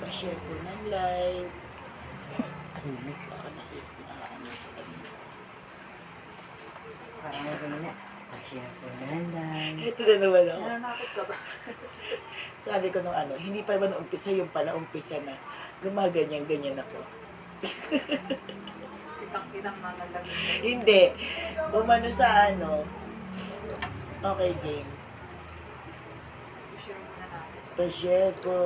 Pa-share po ng live. Baka ano sa kanina. Parang gano'n na. Pa-share po ng live. Ito na naman ako. Nananakot ka ba? Sabi ko nung ano, hindi pa naman umpisa, yung pala umpisa na. Gumaganyan-ganyan ako. Kitang-kitang mga lamig. Hindi. Umano sa ano. Okay, game. I-share muna natin. Pa-share po.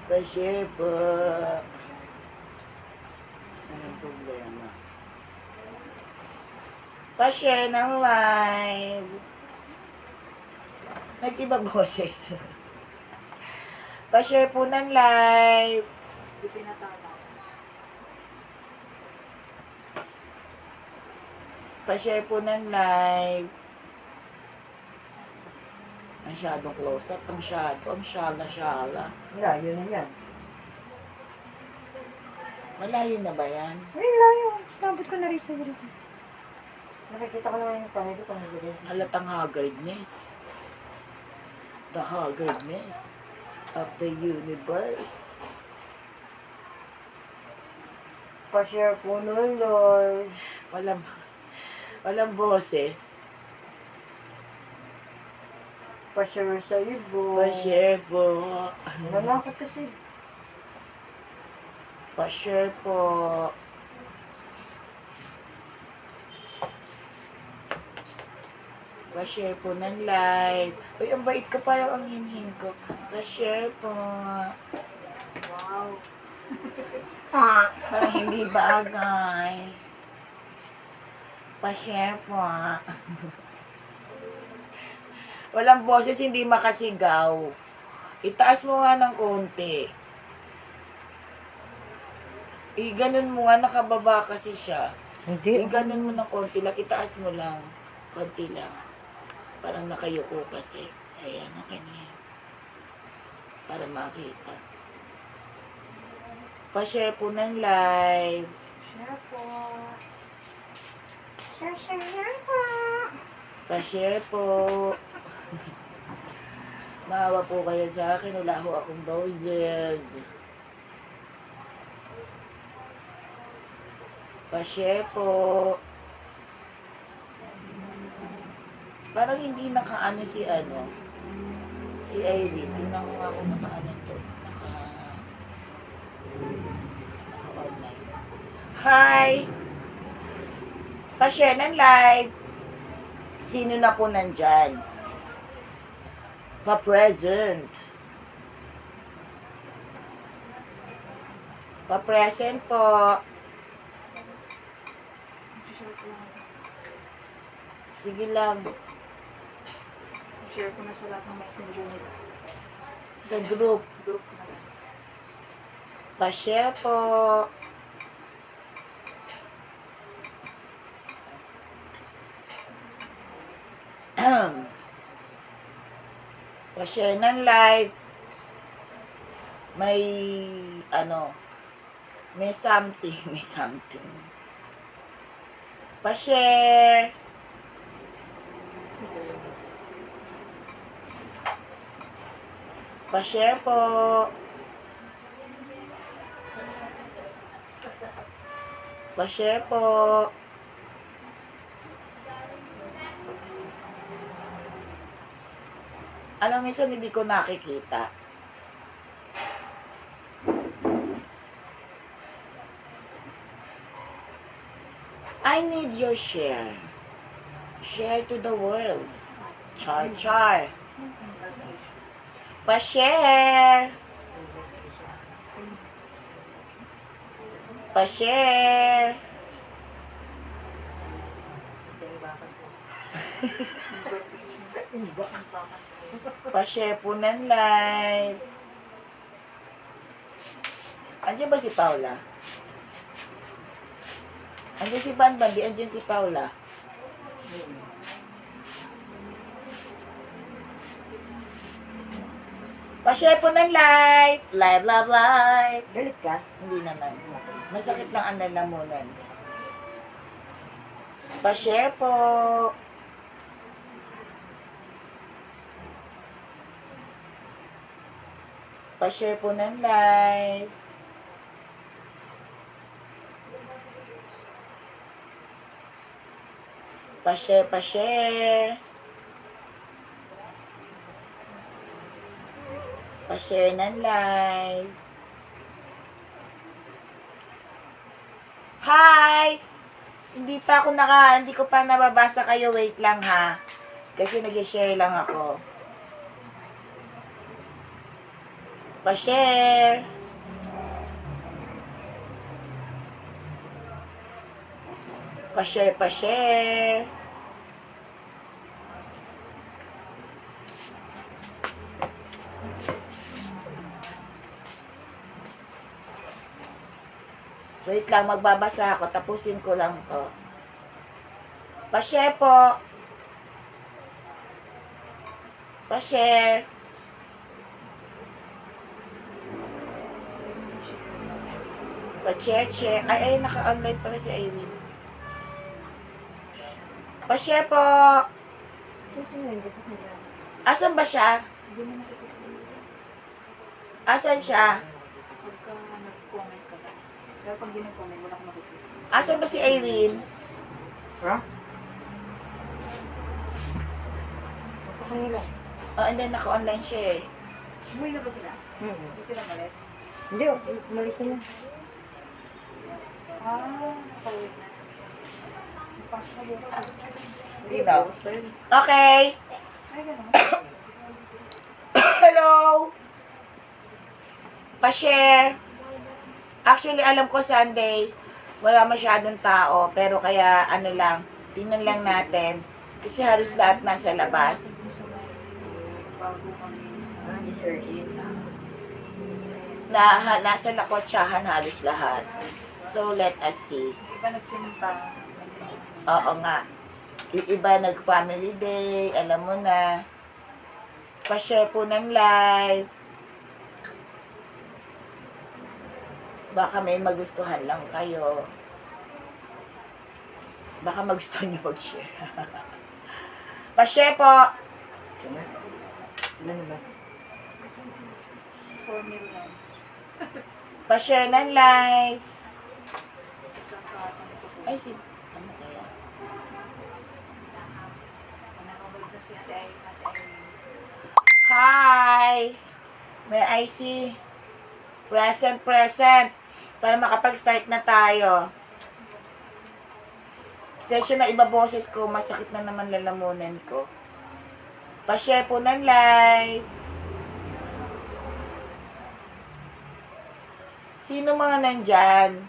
Pa-share po. Anong problema? Pa-share ng live. Nag-iba boses. Pa-share po ng live. Hindi pinatama. Pa-share po ng live. Masyadong close up. Ang syala. Layo na yan. Malayo na ba yan? Ay, layo. Nabot ko na rin sa dito. Nakikita ko naman yung pangito kung nagiging. Halatang haggardness. The haggardness of the universe. Pa-share po nun, Lord. Walang boses. Pa-share sa ibo. Pa-share po. Nanakot kasi. Pa-share po. Pa-share po ng live. Uy, ang bait ka, parang ang hinhin ko. Pa-share po. Wow. Parang hindi bagay. Pa-share po. Walang boses, hindi makasigaw. Itaas mo nga ng konti. Ganun mo nga, nakababa kasi siya. Hindi. Ganun mo ng konti lang, itaas mo lang. Konti lang. Parang nakayuko kasi. Ayan, okay na yan. Para makita. Pa-share po ng live. Share po. Share po. Pa-share po. Maawa po kayo sa akin. Wala ho akong boses. Pa-share po. Parang hindi nakaano si Irene. Tingnan ko nga kung nakaano to. Naka-online. Hi! Pa-share ng live. Sino na po nandyan? Pa-present. Pa-present po. I-share ko lang. Sige lang. I-share ko na sa lahat ng messenger nila. Sa group. Group na lang. Pa-share po. Pa-share ng live. May may something. Pa-share. Pa-share po. Pa-share po. Alam, minsan hindi ko nakikita. I need your share. Share to the world. Char. Pa-share. Pa-share. Sa iba ka po. Pa-share po ng live. Andiyan ba si Paula? Andiyan si Banban, di andiyan si Paula. Pa-share po ng live. Live. Galit ka? Hindi naman. Masakit lang ang lalamunan. Pa-share po. Pa-share po ng live. Pa-share, pa-share. Pa-share ng live. Hi! Hindi ko pa nababasa kayo. Wait lang ha. Kasi nag-share lang ako. Pa-share. Pa-share, pa-share. Wait lang, magbabasa ako. Tapusin ko lang to. Pa-share po. Pa-share. Pa-share. Ay, naka-online pala si Irene. Pa-share po. Asan ba siya? Hindi mo nakikita. Asan siya? Pagka nag-comment ka ba? Pero pag di nag-comment, wala akong makikita. Asan ba si Irene? Ha? Nasa kanila. Oh, and then naka-online siya eh. Umuwi na ba sila? Hindi sila malis? Hindi, umalis na. Nakauwi na. Dito. Okay. Ay, gano'n. Hello. Pa-share. Actually, alam ko Sunday, wala masyadong tao. Pero kaya, ano lang, tingnan lang natin. Kasi halos lahat nasa labas. Bago kami Ni Sir Jin. Nasa lakotsahan halos lahat. So, let us see. iba nagsimpa. Oo nga. Yung iba nag-family day, alam mo na. Pa-share po ng live. Baka may magustuhan lang kayo. Baka magustuhan nyo mag-share. Pa-share po. Ilan ba? 4 million. Pa-share ng live. Kakataon ko po. Ay, ano kaya? Nakabalik na si Ate Irene. Hi! May I see? Present. Para makapag-start na tayo. Session na iba boses ko, masakit na naman lalamunan ko. Pa-share po ng live. Sino mga nandyan?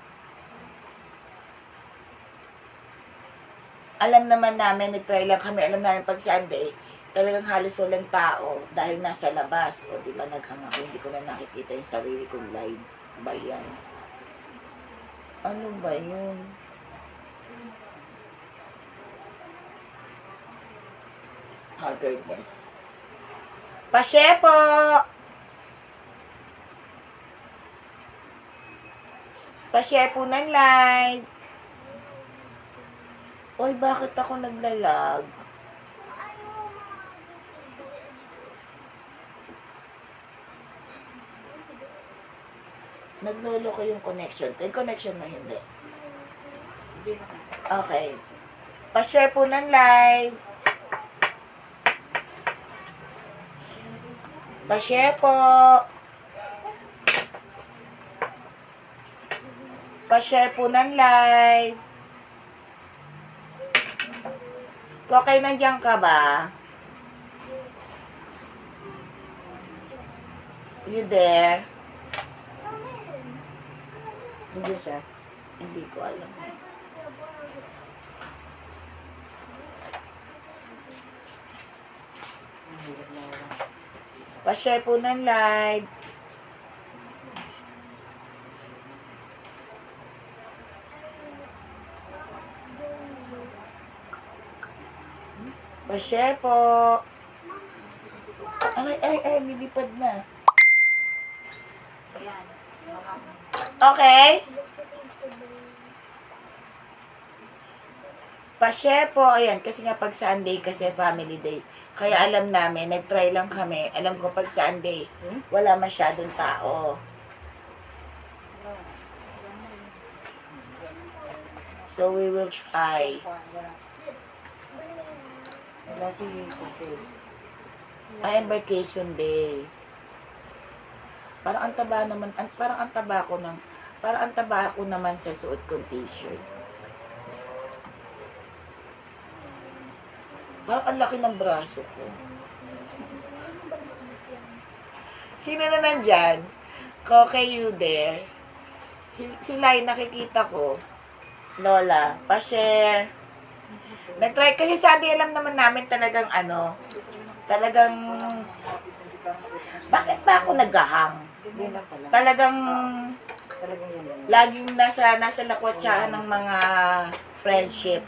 Alam naman namin, nag-try lang kami, alam namin pag Sunday, talagang halos walang tao dahil nasa labas. O, di ba, naghang ako, hindi ko na nakikita yung sarili kong live. Ba yan? Ano ba yun? Haggardness. Pa-share po! Pa-share po ng live. Oy, bakit ako naglalag? Naglolo ko yung connection. Yung connection mo hindi. Hindi na. Okay. Pa-share po ng live. Pa-share po. Pa-share po ng live. Okay, nandiyan ka ba? You there? Hindi siya. Hindi ko alam. Pa-share po ng live. Pa-share po. Ay, nilipad na. Ayan. Okay? Pa-share po, ayan, kasi nga pag Sunday, kasi family day. Kaya alam namin, nag-try lang kami. Alam ko pag Sunday, wala masyadong tao. So, we will try. Wala si Kuya. Ay, vacation day. Parang ang taba naman, parang ang taba ko naman sa suot kong t-shirt. Parang ang laki ng braso ko. Sino na nandyan? Koke, you there? Si Lai, nakikita ko. Lola, pa-share. Nag-try, kasi sabi alam naman namin talagang talagang, bakit ba ako naghahang? Yun lang pala. Talagang, Talagang yun lang. laging nasa lakwatsahan ng mga friendship.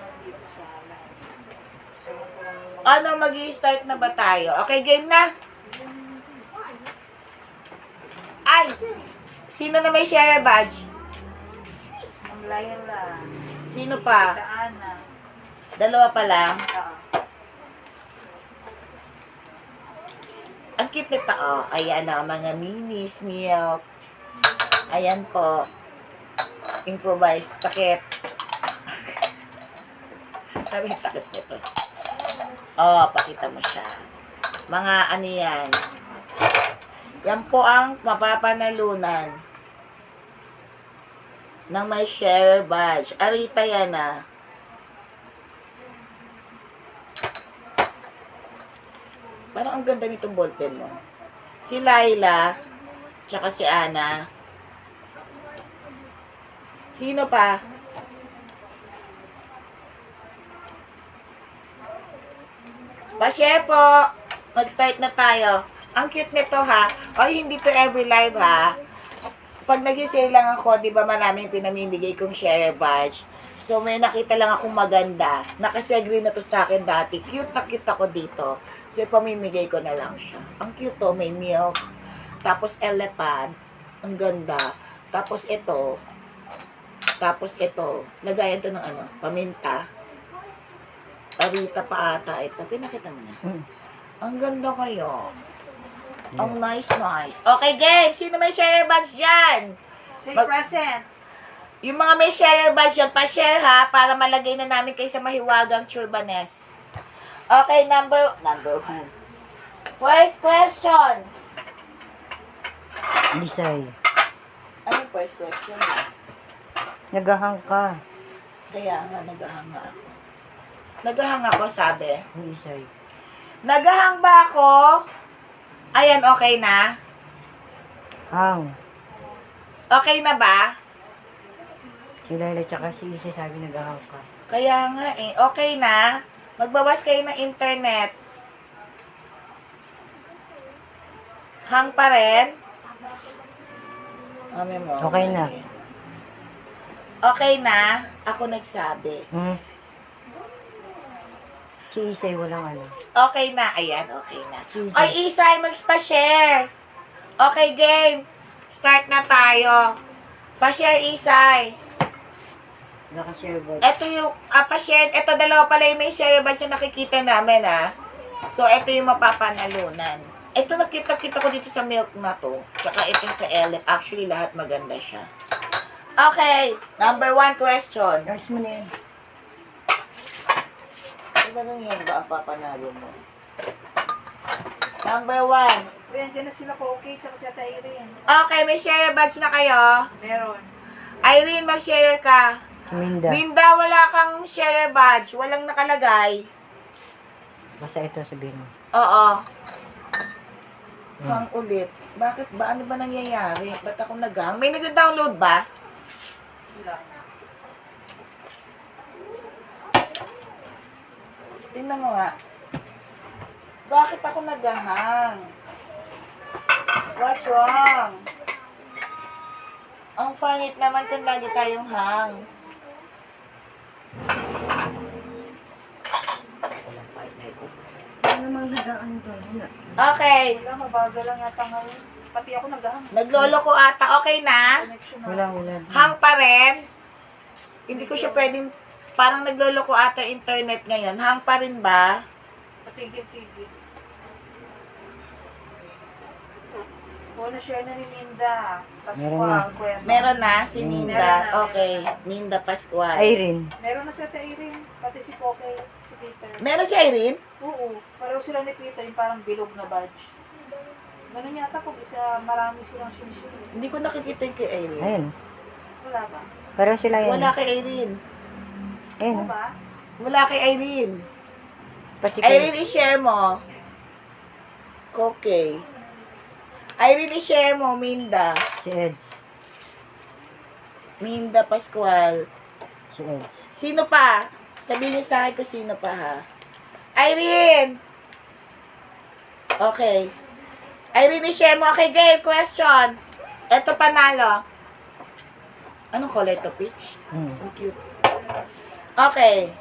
Ano, mag-i-start na ba tayo? Okay, game na? Ay! Sino na may share badge? Ang Laila. Sino pa? Sa Ana. Dalawa pa lang? Oo. Ang cute nito, oh. Ayan na, mga minis, milk. Ayan po. Improvised takip. Sabi yung takip nito. Oh, pakita mo siya. Mga ano yan. Yan po ang mapapanalunan ng may share badge. Arita yan ah. Parang ang ganda nitong ballpen mo. Si Laila, tsaka si Ana. Sino pa? Pa-share po. Mag-start na tayo. Ang cute nito ha. Ay, hindi to every live ha. Pag nag-sale lang ako, di ba maraming pinamimigay kong share badge. So, may nakita lang akong maganda. Nakasegree na to sa akin dati. Cute na cute ako dito. So, pamimigay ko na lang siya. Ang cute to, may milk. Tapos, elephant. Ang ganda. Tapos, ito. Tapos, ito. Lagayan to ng paminta. Parita pa ata ito. Pinakita mo na. Ang ganda kayo. Ang nice. Okay, game. Sino may share badge dyan? Say Mag- present. Yung mga may share badge dyan, pa-share ha, para malagay na namin kayo sa mahiwagang Churbanes. Okay, number 1. First question. Bisay. Ano yung first question? Naghahang ka. Kaya nga, naghahanga ako. Naghahanga ako, sabi. Bisay. Naghahang ba ako? Ayan, okay na? Hang. Okay na ba? Si Laila tsaka si Isa sabi naghahang ka. Kaya nga eh, okay na? Magbawas kayo ng internet. Hang pa rin? Mami mo. Okay na. Okay na? Ako nagsabi. Si Isay walang ano. Okay na. Ayan, okay na. Jesus. Ay, Isay, magpa-share. Okay, game. Start na tayo. Pa-share, Isay. Wala kang share bot. Ito yung, pa-share. Ito, dalawa pala yung may share ba siya nakikita namin, ha? So, ito yung mapapanalunan. Ito, nakita ko dito sa milk na to. Tsaka ito sa Elef. Actually, lahat maganda siya. Okay. Number 1 question. Nurse mo na yan. Ano yan ba ang papanalo mo? Number 1. Ayan, dyan na sila Koki, tsaka si Ate Irene. Okay, may share badge na kayo. Meron. Irene, mag-share ka. Minda. Minda, wala kang share badge. Walang nakalagay. Basta ito sabihin mo. Oo. Hang ulit. Bakit ba? Ano ba nangyayari? Ba't ako naghang? May nag-download ba? Wala. Tingnan mo nga. Bakit ako naghahang? What's wrong? Ang pangit naman kung lagi tayong hang. Ano namang higaan doon? Okay. Wala, mabagal lang yata ngayon. Pati ako naghahang. Naglolo ko ata. Okay na? Connection Wala. Hang pa rin. Hindi ko siya pwedeng parang nagloloko ata internet ngayon. Hang pa rin ba? Patigil-tigil. Share na ni Linda. Meron na. Pascual, Kuya. Meron na si Meron Ninda. na. Okay, Ninda Pascual. Irene. Meron na si Ate Irene. Pati si Poke, si Peter. Meron si Irene? Oo. Pareho sila ni Peter, yung parang bilog na badge. Ganun yata kung isa, marami silang sinishare. Hindi ko nakikita yung kay Irene. Ayun. Wala ba? Pero sila yan. Wala kay Irene. Ayun. Ano ba? Wala kay Irene. Pati Irene, i-share mo. Okay. Irene, i-share mo, Minda. si Eds. Minda Pascual. Si Eds. Sino pa? Sabihin niyo sa akin kung sino pa, ha? Irene! Okay. Irene, i-share mo. Okay, game. Question. Ito panalo. Anong kulay ito, Peach? Hmm. Ang cute. Okay.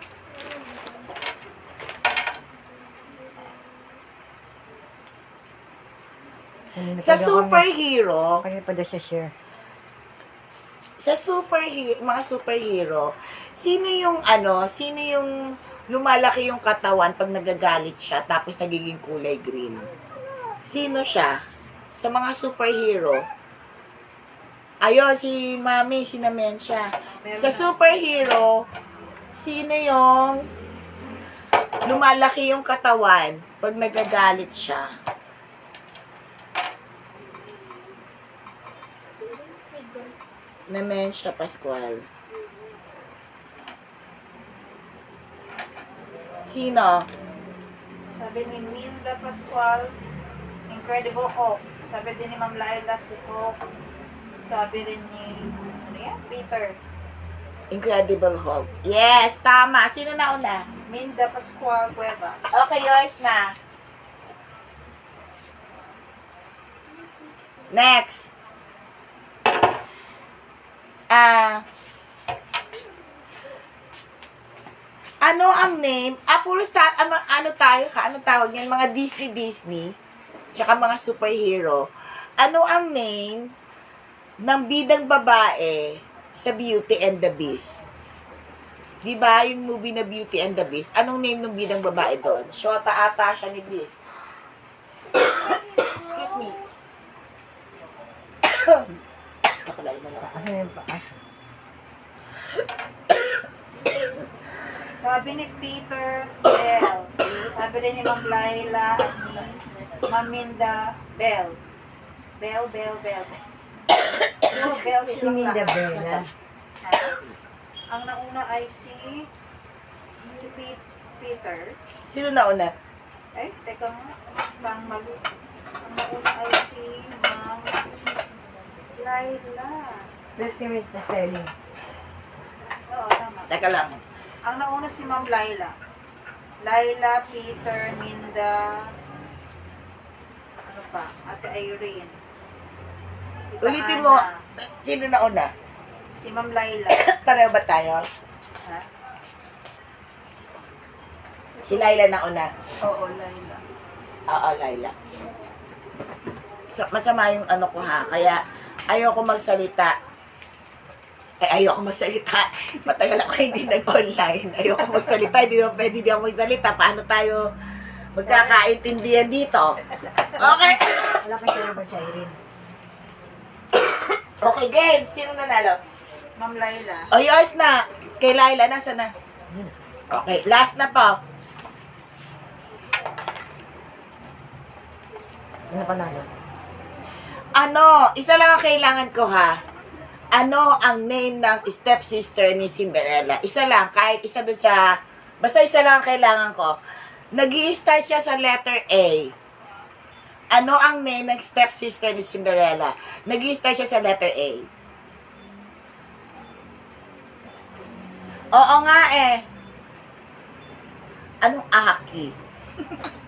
Sa superhero, Kanina pa daw siya share. mga superhero, sino yung lumalaki yung katawan pag nagagalit siya tapos nagiging kulay green? Sino siya? Sa mga superhero. Ayun, si Mami, sinamen siya. Sa superhero, sino yung lumalaki yung katawan pag nagagalit siya? Namen siya, Pascual. Sino? Sabi ni Minda Pascual, Incredible Hulk. Sabi din ni Ma'am Laila, si Hulk. Sabi rin ni, ano yan? Peter. Incredible Hulk. Yes, tama. Sino na una? Minda Pascual Cueva. Okay, yours na. Next. Ano ang name? Puro ano tayo ka? Ano tawag yan? Mga Disney. Tsaka mga superhero. Ano ang name ng bidang babae sa Beauty and the Beast? Diba yung movie na Beauty and the Beast? Anong name ng bidang babae doon? Shota ata siya ni Beast. Excuse me. Nakalala mo na. Ano yun pa? Sabi ni Peter Bell. Sabi rin ni Ma'am Laila at ni Ma'am Minda Bell. Bell. Puro Bell Si silang Minda lahat. Bella. Ha? Ang nauna ay si Peter. Sino na una? Ay, teka nga. Parang mali. Ang nauna ay si Ma'am Laila. 50 minutes na selling. Oo, tama. Teka lang. Ang nauna si Ma'am Laila. Laila, Peter, Minda, ano pa? Ate Irene. Tita Ulitin mo. Ana, Sino na una? Si Ma'am Laila. Pareho ba tayo? Ha? Si Laila na una. Oo, Laila. Oo, Laila. Masama yung ano ko ha. Kaya ayoko magsalita. Ayoko magsalita. Matagal ako hindi nag-online. Ayoko magsalita. Hindi ako magsalita. Paano tayo magkakaintindihan dito? Okay. Wala kang share ba si Irene? Okay, game. Sino nanalo? Ma'am Laila. O, yours na. Kay Laila, nasa na? Okay, last na to. Ano panalo? Isa lang ang kailangan ko ha. Ano ang name ng stepsister ni Cinderella? Isa lang, kahit isa dun sa... Basta isa lang ang kailangan ko. Nag-i-start siya sa letter A. Ano ang name ng stepsister ni Cinderella? Nag-i-start siya sa letter A. Oo nga eh. Anong Aki?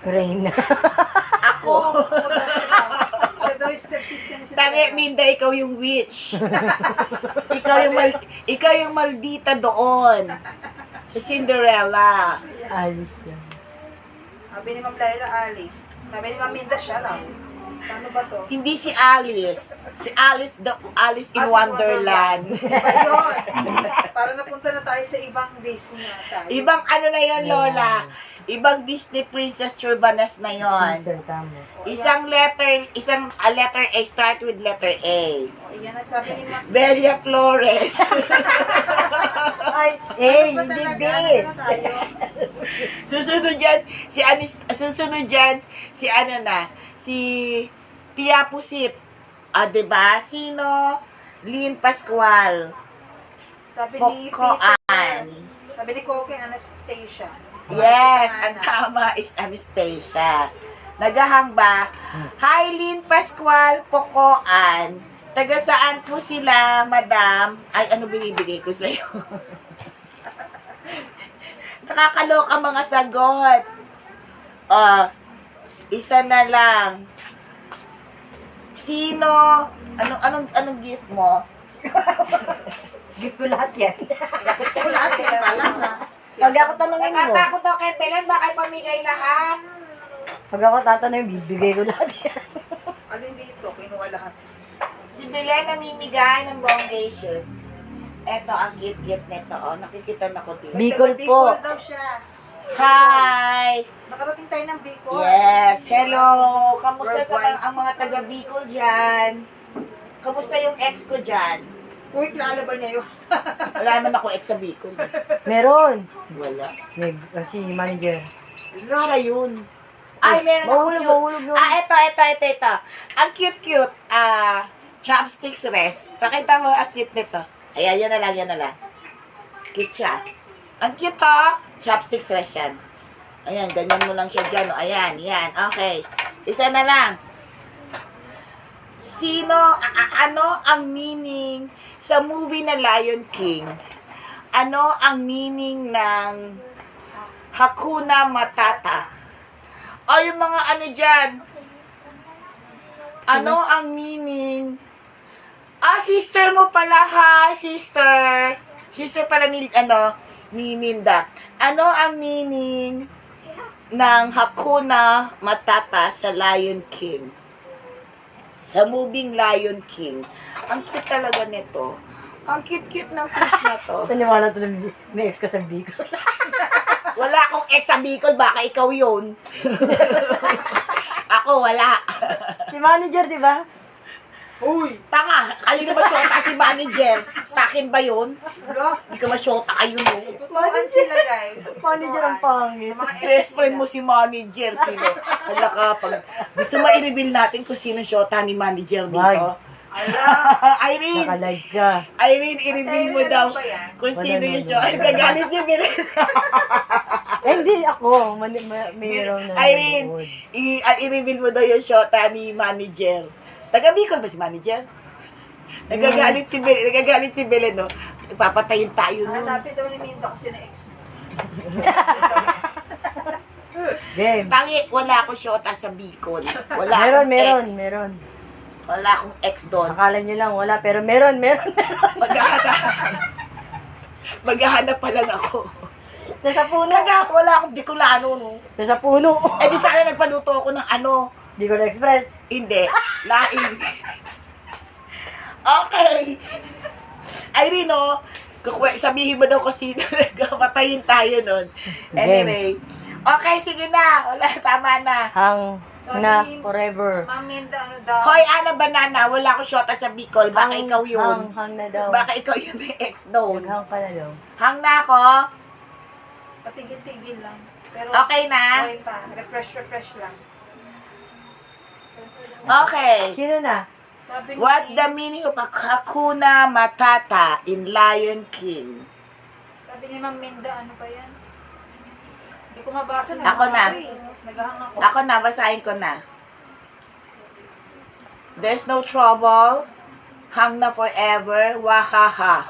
Karina. Ako. Siya daw yung stepsister ni Tangi, Minda, ikaw yung witch. ikaw yung maldita doon. Sa Cinderella. Alis yan. Sabi ni Ma'am Laila, Alice. Sabi ni Ma'am Minda, siya lang. Ano ba to? Hindi si Alice. Si Alice, the Alice in Wonderland. Iba yun. Para napunta na tayo sa ibang Disney na tayo. Ibang ano na yon Lola? Ibang Disney Princess Turbanes na yon. Tama. Isang letter, letter A, start with letter A. O, yan ang sabi ni Ma'am. Belia Flores. Ay, Ano ba hindi talaga? din. Ano na tayo? Susunod dyan, si ano na, si Tia Pusit. Ah, diba? Sino? Lynn Pascual. Sabi ni Coco Peter. Ann. Sabi ni Coco and Anastasia. Yes, Ana. ang tama is Anastasia. Nagahang ba? Hi, Lynn Pascual, Pocoan. Taga saan po sila, madam? Ay, ano binibigay ko sa'yo? Nakakaloka mga sagot. Isa na lang. Sino? Anong gift mo? Gift ko lahat yan. Lahat yan pala, ha? Pag ako tanongin mo, Natatakot ako kay Telan, baka pamigay lahat. pag ako tatanungin, bibigay ko lahat yan. Alin dito? Kinuha lahat. Si Belen namimigay ng bongacious. Eto, ang cute-cute nito. Oh, nakikita na ko dito. Bicol Bicol po. daw siya. Hi! Nakarating tayo ng Bicol. Yes, hello! Kamusta sa Worldwide. ang mga taga Bicol dyan? Kamusta yung ex ko dyan? Uy, kilala ba niya yun? Wala naman ako ex sa Bicol. Meron. Wala. May, si manager. Siya yun. Ay, meron akong Mahulog, cute. mahulog yun. Ito. Ang cute-cute. Chopsticks rest. Pakita mo ang cute nito. Ayan, yan na lang. Cute siya. Ang cute chopsticks rest yan. Ayan, ganyan mo lang siya dyan. O, ayan, yan. Okay. Isa na lang. Ano ang meaning sa movie na Lion King? Ano ang meaning ng Hakuna Matata? O, yung mga ano dyan. Ano ang meaning? Sister mo pala, ha? Sister. Sister pala ni Ninda. Ano ang meaning ng Hakuna Matata sa Lion King? Sa moving Lion King. Ang cute talaga nito. Ang cute-cute ng fish na to. Taniwala to na may ex ka sa Bicol. Wala akong ex sa Bicol, baka ikaw yun. Ako, wala. Si manager, di ba? Uy! Tanga, kayo na masyota si manager. Sa akin ba yun? Bro, Hindi ka masyota kayo no. tutuan sila guys. Manager ang pangit. Mga ex Best friend nila. mo si manager. Sino? Hala ka, pag gusto mo i-reveal natin kung sino syota ni manager dito. Wag. Ala, Irene, Naka-live ka. Irene, i-reveal mo Ay, daw ano ba yan? kung Wala sino na, yung wala. syota. Ay, nagalit si Belen. Eh, hindi ako. Mayroon na. Irene, nanonood. i-reveal mo daw yung syota ni manager. Taga Bicol ba si manager? Nagagalit si Belen, no? Ipapatayin tayo, no? hanapin daw ni Minda kung sino ex mo. Game. Tangi, wala akong syota sa Bicol. Wala akong ex. Meron. Wala akong ex doon. Akala nyo lang, wala. Pero meron. Maghahanap pa lang ako. Nasa puno. Wala akong Bicolano, no? Nasa puno. Eh, di sana nagpaluto ako ng ano. Bicol Express. Hindi. Laing. Okay. Irene, no? Sabihin mo daw kasi patayin tayo nun. Anyway. Okay, sige na. Wala, tama na. Hang Sabi na ni- forever. Ma'am Minda, ano daw? Hoy, Ana Banana, wala akong syota sa Bicol. Baka Hang- ikaw yun. Hang na daw. Baka ikaw yung may ex doon. Hang ka na daw. Hang na ako. Patigil-tigil lang. Pero Okay na? okay pa. Refresh lang. Okay. Sino na? Sabi ni What's the meaning of Hakuna Matata in Lion King? Sabi ni Ma'am Minda, ano ba yan? Hindi ko mabasa. Ako na. Naghahang ako. Ako na, basahin ko na. There's no trouble. Hang na forever. Wahaha.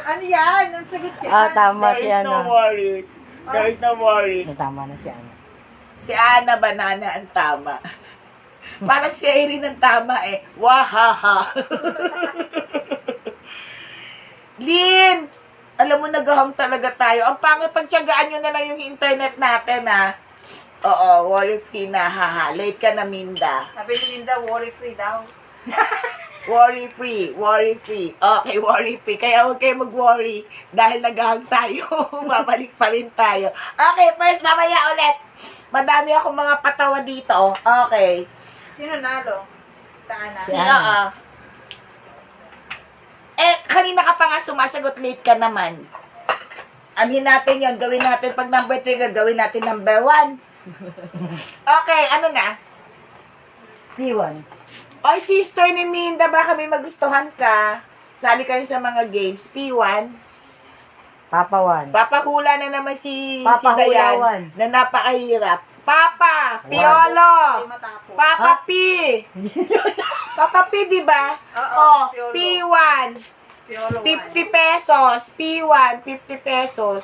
Ano yan? Ang sagot yan? Tama There si is no ano. worries. There is no worries. Tama na si ano. Si Ana Banana ang tama. Parang si Irene ang tama eh. Wahaha. Lin! Alam mo, nagahang talaga tayo. Ang pangit, pagtyagaan nyo na lang yung internet natin, ha? Oo, worry-free na, haha. Late ka na, Minda. Sabi ni Minda, worry-free daw. Worry-free, worry-free. Okay, worry-free. Kaya huwag kayo mag-worry dahil naghahang tayo. Babalik pa rin tayo. Okay, first, mamaya ulit. Madami akong mga patawa dito. Okay. Sino nalo? Taana. Si, kanina ka pa nga sumasagot, late ka naman. Amin natin yon, gawin natin pag number 3, gawin natin number 1. Okay, ano na? P1. Oy, sister ni Minda, baka may magustuhan ka. Sali ka rin sa mga games. P1. Papa 1. Papahula na naman si Papa Dayan hulawan. na napakahirap. Papa, Piolo, Ay, matapos. Papa P. Papa P, di ba? Oo, Oh, Piolo. P1. Piolo 50 pesos. P1, 50 pesos.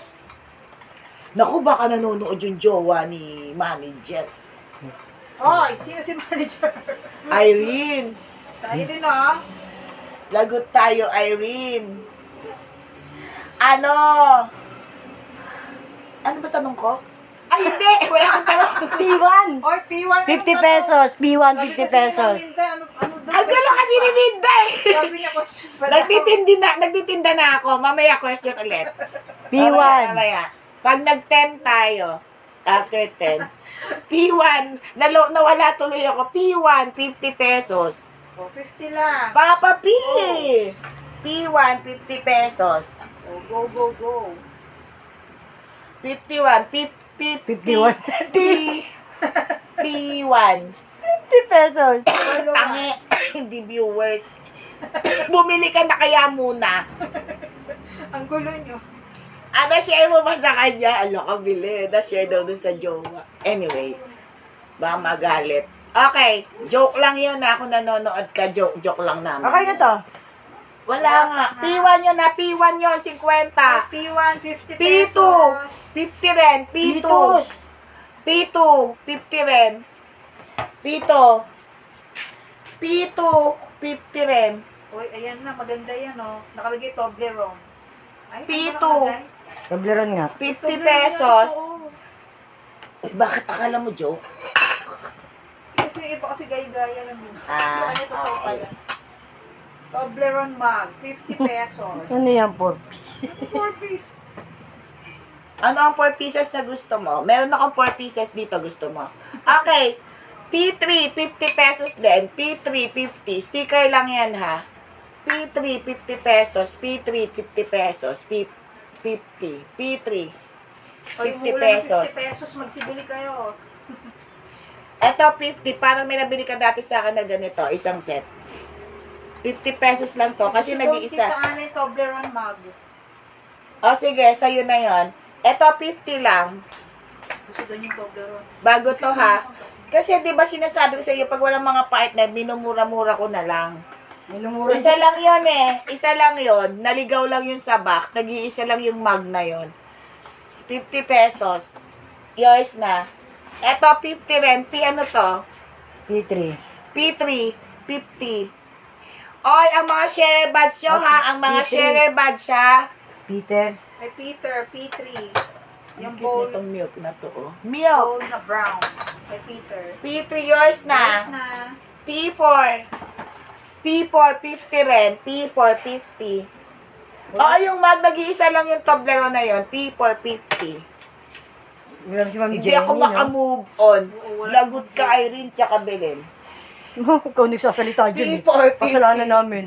Naku, baka nanonood yung jowa ni manager. Hoy, sino si manager? Irene. Tayo din, oh. Lagot tayo, Irene. Ano? Ano ba tanong ko? Ay, hindi. Wala akong tanong. P1. Hoy, P1. 50 pesos. P1, 50 pesos. Ano daw? Ang gulo kasi ni Linda eh. Sabi niya question pa daw. Nagtitinda na ako. Mamaya question ulit. P1. Mamaya. Pag nag-10 tayo, after 10, P1, nawala tuloy ako. P1, 50 pesos. Oh, 50 lang. Papa P! P1, 50 pesos. Oh, go, go, go. 51, 51. P1. 50 pesos. Tangi, hindi viewers. Bumili ka na kaya muna. Ang gulo niyo. Na-share mo ba sa kanya? Alo ka, bili. Na-share daw dun sa jowa. Anyway, baka magalit. Okay, joke lang yun na ako nanonood ka. Joke lang naman. Okay na to. Wala nga. P1 yun na. P1 yun, 50. P1, 50 P2, pesos. 50 rin. P2, P2, 50 rin. P2, P2, 50 rin. Uy, ayan na, maganda yan, oh. Nakalagay Toblerone. Ay, P2. ano nakalagay? Toblerone nga. 50 Toblerone pesos. yan, oo. Bakit akala mo joke? Kasi yung iba kasi gaya-gaya lang yun. Ah, Kaya totoo okay. pala. Toblerone mug, 50 pesos. Ano yan, 4 piece? 4 piece. Ano ang 4 pieces na gusto mo? Meron akong 4 pieces dito gusto mo. Okay. P3, 50 pesos din. P3, 50. Sticker lang yan ha. P3, 50 pesos. P3, 50 pesos. P50. P3, Oy, 50 umuulan ng pesos. 50 pesos, magsibili kayo. Eto, 50. Parang may nabili ka dati sa akin na ganito. Isang set. 50 pesos lang to. Kasi Gusto nag-iisa. Tita Ana yung Toblerone mug. O sige, sa'yo na yon. Eto, 50 lang. Gusto doon yung Toblerone. Bago to ha. Kasi di ba sinasabi ko sa iyo, pag walang mga partner, minumura-mura ko na lang. Minumura. Isa lang yon eh. Isa lang yon. Naligaw lang yun sa box. Nag-iisa lang yung mug na yon. 50 pesos. Yours na. Eto, 50 rin. P ano to? P3. P3, 50. Oy, ang mga share badge nyo ha. Ang mga P3. share badge ha. Peter. Ay, Peter, P3. Ang Yung cute bowl, nitong milk na to oh. Milk. bowl na brown. Kay Peter. P3 yours Yes na. na. P4. P4, 50 rin. P4, 50. Oo, yung mag, nag-iisa lang yung Toblerone na yun. P4, 50. Meron si Ma'am Hindi Jenny, ako no? makamove on. Oo, wala Lagot ka, Irene, tsaka Belen. Ikaw nagsasalita dyan eh. P4, 50. Kasalanan namin.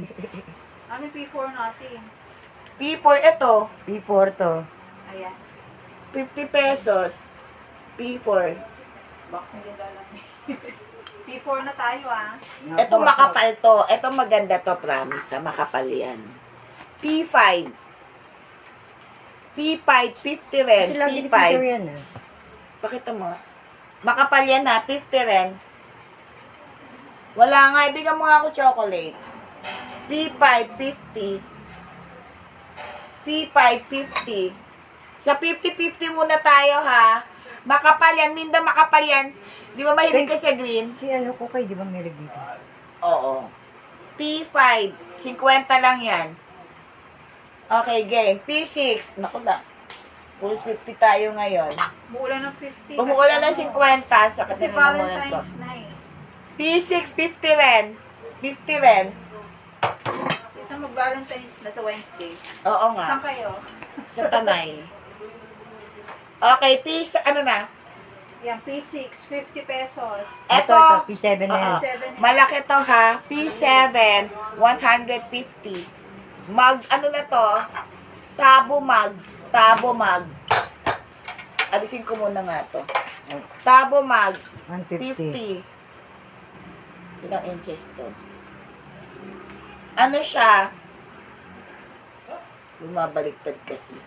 Ano yung P4 natin? P4, ito. P4 to. Ayan. 50 pesos. P4. Boxing din lang. P4 na tayo, ah. Ito makapal to. Ito maganda to, promise. Makapal yan. P5. P5, 50 rin. Sila P5. Peter yan eh. Pakita mo nga. Makapal yan ha, 50 rin. Wala nga, ibigyan mo nga ako chocolate. P5, 50. P5, 50. Sa 50-50 muna tayo ha. Makapal yan, Minda makapal yan. Di ba mahilig ka sa green? Si ano ko kay, di ba meron dito? Oo. P5, 50 lang yan. Okay, game. P6, naku na. Pulse 50 tayo ngayon. Umuulan ng 50. Umuulan ng kasi 50 sa Kasi kasi namunan ko. Valentine's na eh. P6, 50 ren. 50 ren. Ito mag-Valentine's na sa Wednesday. Oo nga. Saan kayo? Sa Tanay. Okay, ano na? Yan, P6, 50 pesos. Ito, P7 na yan. Oo. 7 Malaki to ha. P7, 150. Ano na to? Tabo mag. Alisin ko muna nga to. Tabo mag, 150. 50. Ilang inches to? Ano siya? Bumabaliktad kasi.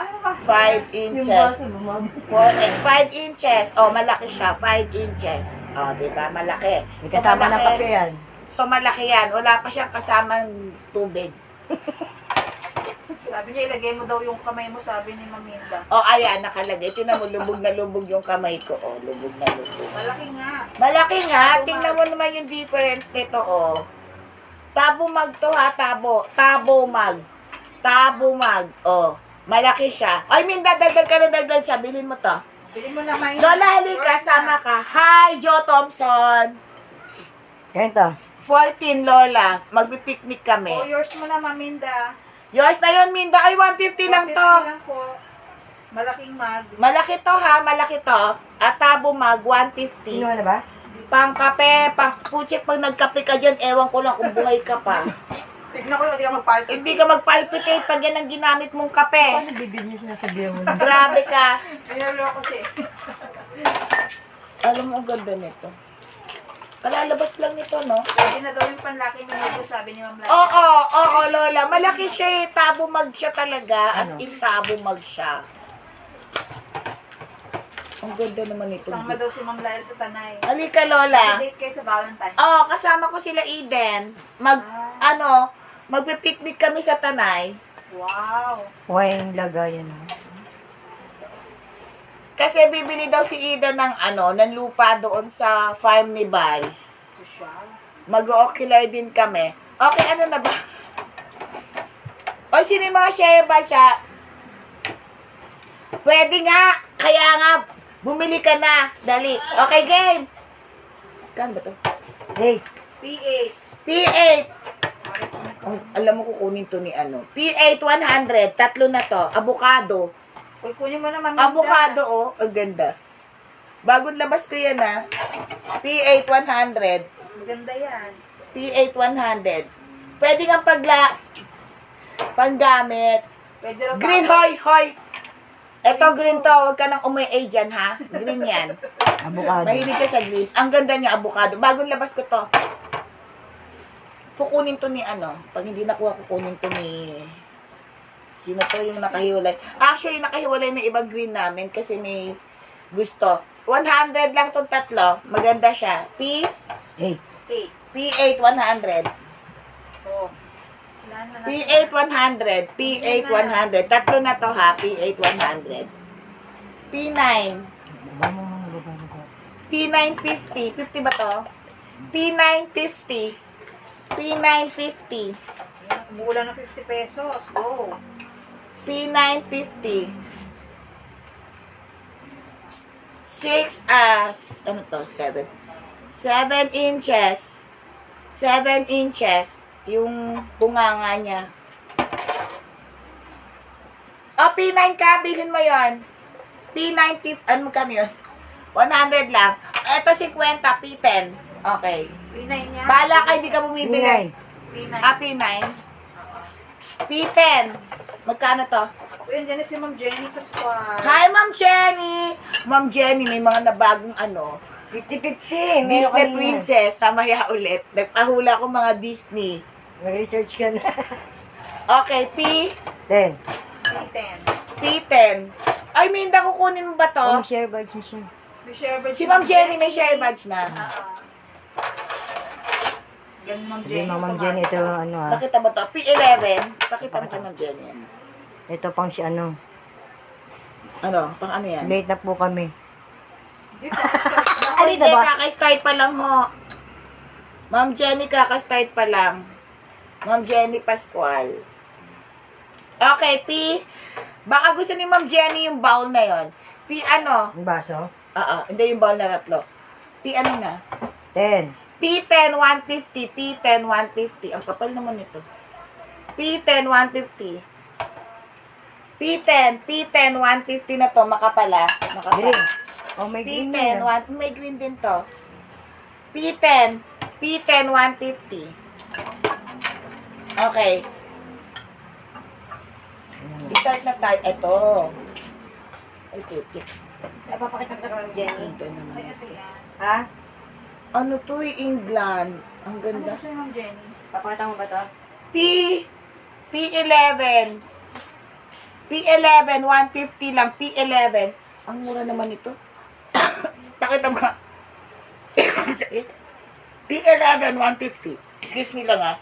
Ano ba? 5 Yung inches. baso lumabas. 5 inches. Oh, malaki siya. 5 inches. Oh, di ba? Malaki. May kasama na kape yan. So, malaki yan. Wala pa siyang kasamang tubig. Sabi niya, ilagay mo daw yung kamay mo, sabi ni Maminda. Oh, ayan, nakalagay. Tingnan mo, lubog na lubog yung kamay ko. Oh, lubog na lubog. Malaki nga. Malaki nga. Tabo Tingnan mag. mo naman yung difference nito, oh. Tabo mag to, ha? Tabo mag. Tabo mag. Oh, malaki siya. Ay, min, dadagdag ka na dagdag siya. Bilhin mo to. Bili mo na may... Lola, halika. Sama ka. Hi, Joe Thompson. Ganito. 14, Lola. Magpipiknik kami. Oh, yours mo na, Maminda. Yours na yun, Minda. Ay, 150 lang 150 to. lang po. Malaking mag. Malaki to, ha? Malaki to. At tabo mag, 150. Inuha na ba? Pang kape, pang puchik, pag nagkape ka dyan, ewan ko lang kung buhay ka pa. Tignan ko lang, hindi ka magpalpit. Hindi ka magpalpitate pag yan ang ginamit mong kape. Paano bibig niya sinasabihan mo na? Grabe ka. Pinalo ko siya. Alam mo, ang ganda nito. Kalalabas lang nito, no? Sabi na daw yung panlaki minuto, sabi ni Ma'am Lati. Oo, Lola. Malaki siya eh. Tabo mag siya talaga. As Ano? in, tabo mag siya. Ang ganda naman ito. Sama daw si Ma'am Lael sa Tanay. Halika, Lola. Date kayo sa Valentine. Oo, kasama ko sila Eden. Magpipiknik kami sa Tanay. Wow. Huwag lagayan mo. Kasi bibili daw si Eden ng lupa doon sa farm ni Val. Ito siya. Mag-ocular din kami. Okay, ano na ba? O, sino yung mga share ba siya? Pwede nga. Kaya nga, bumili ka na. Dali. Okay, game. Kan ba to? Hey, P8. P8. Oh, alam mo kukunin to ni P8 100. Tatlo na to. Avocado. Uy, kunin mo na, Maminda. Avocado, oh. Ang ganda. Bagong labas ko yan, ha. P8 100. Maganda yan. P8 100. Pwede nga panggamit. Pwede raw Green, hoy. Ito, green to. Huwag ka nang umay dyan, ha. Green yan. avocado. Mahilig ka sa green. Ang ganda niya, avocado. Bagong labas ko to. Kukunin to ni Pag hindi nakuha, kukunin to ni... Sino to yung nakahiwalay? Actually, nakahiwalay na ibang green namin kasi may gusto. 100 lang tong tatlo. Maganda siya. Hey, P8 100. Oh. Wala na natin. P8 100. P8 100. Tatlo na to ha. P8 100. P9. baba mo mga baba mo ko. P9 50. 50 ba to? P9 50. P9 50. Umuulan ng 50 pesos. Go. P9 50. 6 ano to? 7. 7 inches. 7 inches. Yung bunganga niya. O, P9 ka. Bilhin mo yon. P9 tip. Ano magkano yun? 100 lang. Ito 50. P10. Okay. P9 niya. Bala ka, hindi ka bumibili. P9. P9. P10. Magkano to? Uy, andyan na si Ma'am Jenny Pascual. Hi, Ma'am Jenny! Ma'am Jenny, may mga nabagong 50-50. Disney princess. Mamaya ulit. Nagpahula ko mga Disney. Mag-research ka na. Okay, 10. P10. P10. Ay, Minda, kukunin mo ba to? Ang share badge niya siya. May share badge Si Ma'am Jenny may share badge na. Ganun, Ma'am Hindi, Jenny. Ma'am Jenny, ito ano ah. Nakita mo to? P11. Pakita mo kay Ma'am Jenny. Ito pang si ano. Ano? Pang ano yan? Late na po kami. Hindi pa. Ay, Ay, hindi. diba? Kaka-start pa lang ho. Ma'am Jenny, kaka-start pa lang. Ma'am Jenny Pascual. Okay, P. Baka gusto ni Ma'am Jenny yung bowl na yon. P ano? Ang baso? Hindi yung bowl na tatlo. P ano na? 10. P10, 150. P10, 150. Ang kapal naman ito. P10, 150. P10, 150 na to. Makapala. Green. Oh, may green P10, na. may green din to. P10, 150. Okay. I-start na tayo. Ito. Ay, tutsi. Ay, papakita ko ng Jenny. Ito naman. Ay, ito yan. Ha? Ano to England. Ang Ano ganda. gusto ni Ma'am Jenny? Papakita mo ba to? P11. P11, 150 lang. P11. Ang mura naman ito. Pakita mo. P11, 150. Excuse me lang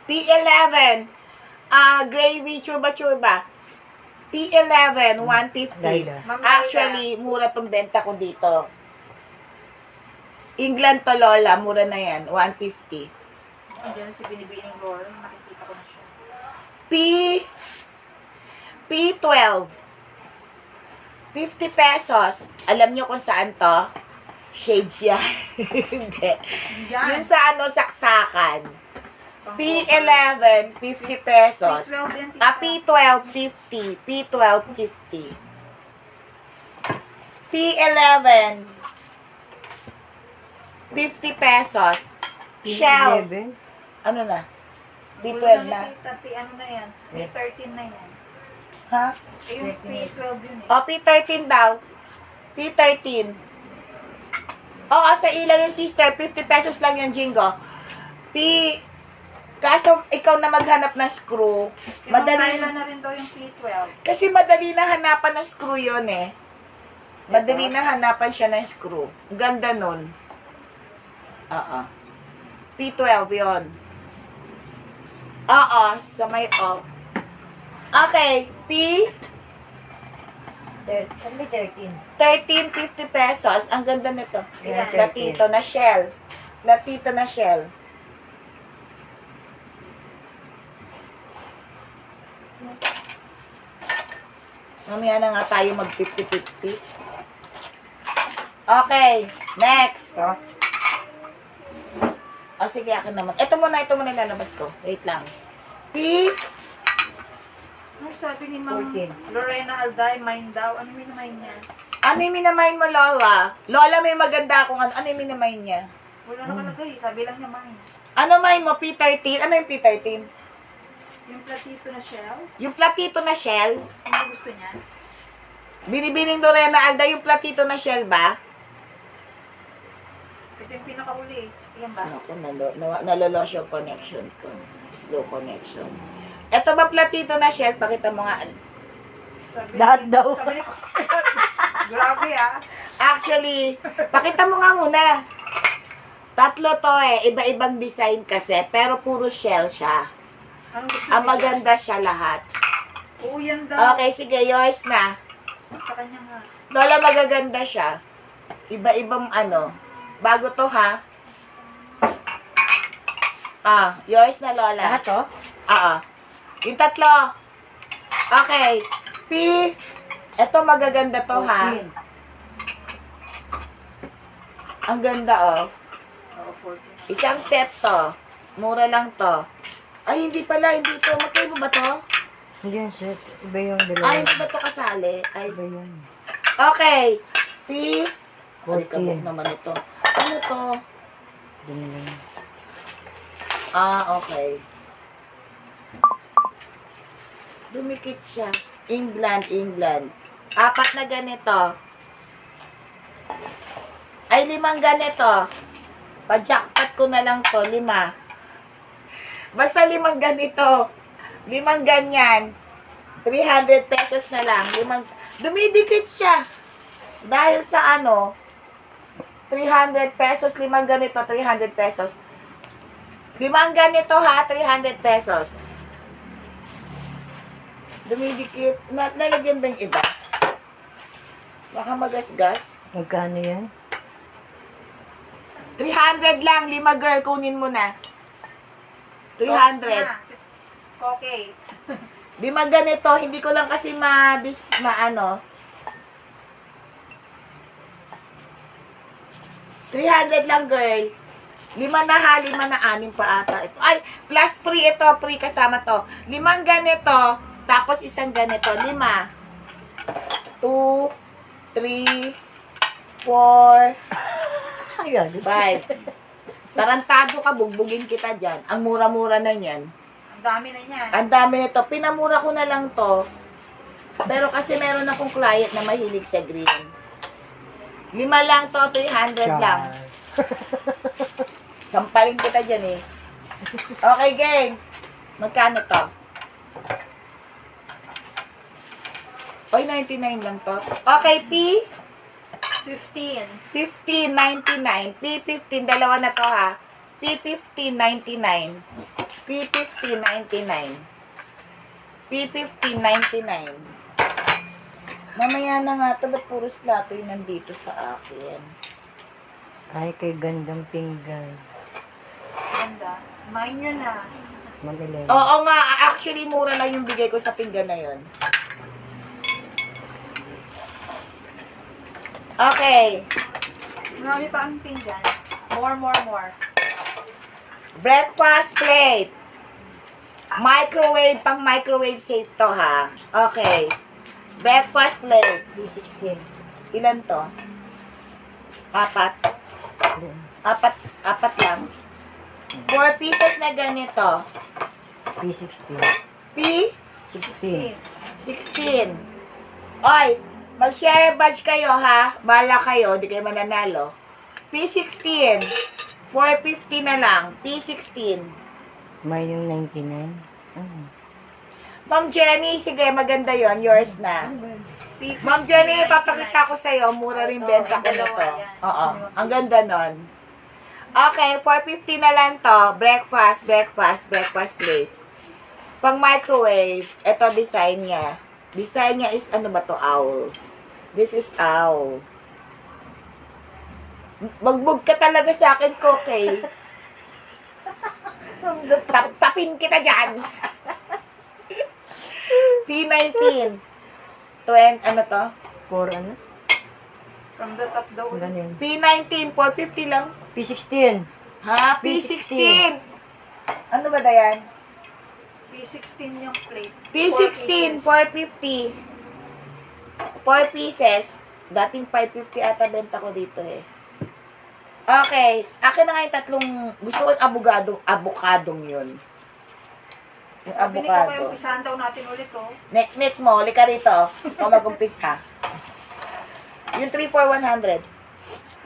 P11. Gravy, churba. P11, 150. Laila. Ma'am Laila. Actually, mura tong benta ko dito. England to Lola, mura na yan. 150. Andiyan si Binibining Laurel. Nakikita ko na siya. P12. 50 pesos. Alam nyo kung saan to? Shades yan. Hindi. Yan. Yung sa saksakan. P11, 50 pesos. P12 yan, tita. P12, 50. P12, 50. P11, 50 pesos. Shell. 11. Ano na? Ulo P12 na na. ni tita. P ano na yan? P13 na yan. Ha? Eh, yung P12 yun eh. O, P13 daw. P13. Oo, sa ilaw yung sister, 50 pesos lang yung jingo. Kaso, ikaw na maghanap ng screw. Yung Ma'am Madali, Laila na rin daw yung P12. kasi madali na hanapan ng screw yun eh. Madali na hanapan siya ng screw. Ganda nun. P12 yun. Sa may off. Okay, Saan may 13? 13, 50 pesos. Ang ganda nito. Yeah, Latito na shell. Latito na shell. Mamaya na nga tayo mag 50-50. Okay, next. Ito? Sige, akin naman. Ito muna lalabas ko. Wait lang. Ano sabi ni Ma'am 14. Lorena Alday, mine daw. Ano yung mine niya? Ano yung minamain mo, Lola? Lola, may maganda akong ano yung minamain niya? Wala nakalagay. Sabi lang niya mine. Ano main mo? P13? Ano yung P13? Yung platito na shell. Yung platito na shell? Ano gusto niya? Binibining Lorena Alda yung platito na shell ba? Ito yung pinakauli. Yan ba? Ako, nalolos yung connection ko. Slow connection. Ito ba platito na shell? Pakita mo nga. Sabi Lahat daw. Sabi ni Grabe ah. Actually, pakita mo nga muna. Tatlo to iba-ibang design kasi, pero puro shell siya. Anong gusto Ang niya? maganda siya lahat. Oo, yan daw. Okay, sige, yours na. Sa kanya nga. Lola, magaganda siya. Iba-ibang ano. Bago to ha. Yours na, Lola. Lahat to? Yung tatlo. Okay. Ito magaganda to ha. 14. Ang ganda Oo, 14. Isang set to. Mura lang to. Ay, hindi pala. Hindi to. Magkaiba ba to? Hindi yung set. Iba yung dalawa. Ay, hindi ba to kasali? Ay, Iba yun. okay. Alikabok 14. naman ito. Ano to? Dumi lang. Okay. Dumikit siya. England. 4 na ganito. Ay, 5 ganito. Pa-jackpot ko na lang to. 5. Basta 5 ganito. 5 ganyan. 300 pesos na lang. Dumidikit siya. Dahil sa 300 pesos. 5 ganito, 300 pesos. 5 ganito ha, 300 pesos. Dumidikit. Nalagyan ba yung iba? Baka magasgas. Magkano yan? 300 lang, 5 girl, kunin mo na. 300. Okay. Di man ganito, hindi ko lang kasi ano. 300 lang, girl. 5 na ha, 5 na 6 pa ata ito. Ay, plus free ito, free kasama to. 5 ganito, tapos isang ganito. 5. 2, 3, 4, Ayan. 5. Tarantado ka, bugbugin kita dyan. Ang mura-mura na yan. Ang dami na niyan. Ang dami nito. Pinamura ko na lang to. Pero kasi meron akong client na mahilig sa green. 5 lang to, 300 lang. Sampalin kita dyan eh. Okay, gang. Magkano to? Oy, 99 lang to. Okay, P? 15. 15.99. P15, dalawa na to ha. P15.99. P15.99. P15.99. Mamaya na nga to, ba't puros plato yung nandito sa akin? Ay, kay gandang pinggan. Ganda. Mine yun na. Mag-11. Oo nga, actually mura lang yung bigay ko sa pinggan na yon. Okay. Marami pa ang pinggan. More. Breakfast plate. Microwave, pang microwave safe to ha. Okay. Breakfast plate. P16. Ilan to? 4. Apat lang. 4 pieces na ganito. P16. P? 16. 16. Oy, mag-share badge kayo ha. Bala kayo, di kayo mananalo. P16. 450 na lang. P16. May yung 99. Ma'am Jenny, sige, maganda yon, yours na. P15, Ma'am Jenny, 99. papakita ko sa'yo, mura rin benta ko nito. dalawa yan. Oo, ang ganda nun. Okay, 450 na lang to. Breakfast plate. Pang microwave, ito design niya. Design niya is, ano ba to, owl. This is owl. Magbug ka talaga sa akin, Kokey. Tapin kita dyan. P19. 20, ano to? 4 ano? From the top daw. Ganyan. P19, 450 lang. P16. Ha? P16. Ano ba da yan? P16 yung plate. P16, 450. 4 pieces. Dating 550 ata benta ko dito eh. Okay. Akin na nga yung tatlong, gusto ko yung abukadong yun. Yung Sabi ni ko kayo, abukado. umpisahan daw natin ulit, oh. Nek mo, lika rito. Ikaw mag-umpis ha. Yung 3 for 100.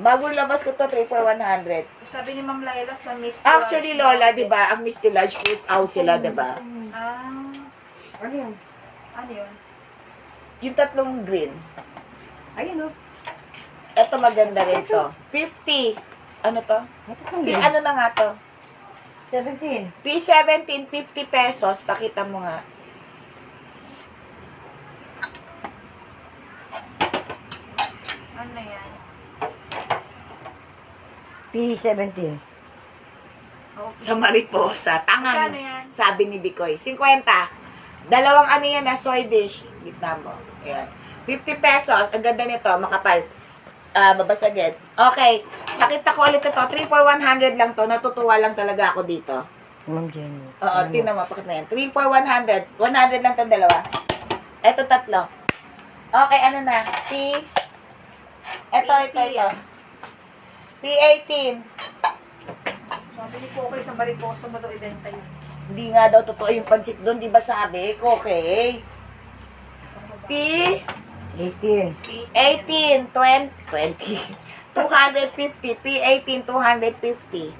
Bagong labas ko to, 3 for 100. Sabi ni Ma'am Laila sa Miss Actually, Large, Lola, di ba, ang Miss Delage cruise out sila, di ba? Ah, Ano yan? ano yun? Yung tatlong green. Ayun o. Ito maganda rin to. 50. Ano to? Ito pang Ano na nga to? 17. P17, 50 pesos. Pakita mo nga. Ano yan? P17. Okay. Sa Mariposa. Tangang. Magkano yan? Sabi ni Bikoy. 50. Dalawang ano yan na soy dish. Gitna mo. Ayan. 50 pesos. Ang ganda nito. Makapal. Babasagin. Okay. Nakita ko ulit ito. 3 for 100 lang to. Natutuwa lang talaga ako dito. Ma'am Jenny. Oo, tingnan mo. Pakit mo yan. 3 for 100. 100 lang itong dalawa. Ito tatlo. Okay, ano na? Ito. P18. Sabi ni Kokay sa Mariposa mo daw ibenta yun. Hindi nga daw totoo yung pansit doon. Di ba sabi? Okay. P18. 18, 20, 250, P18, 250,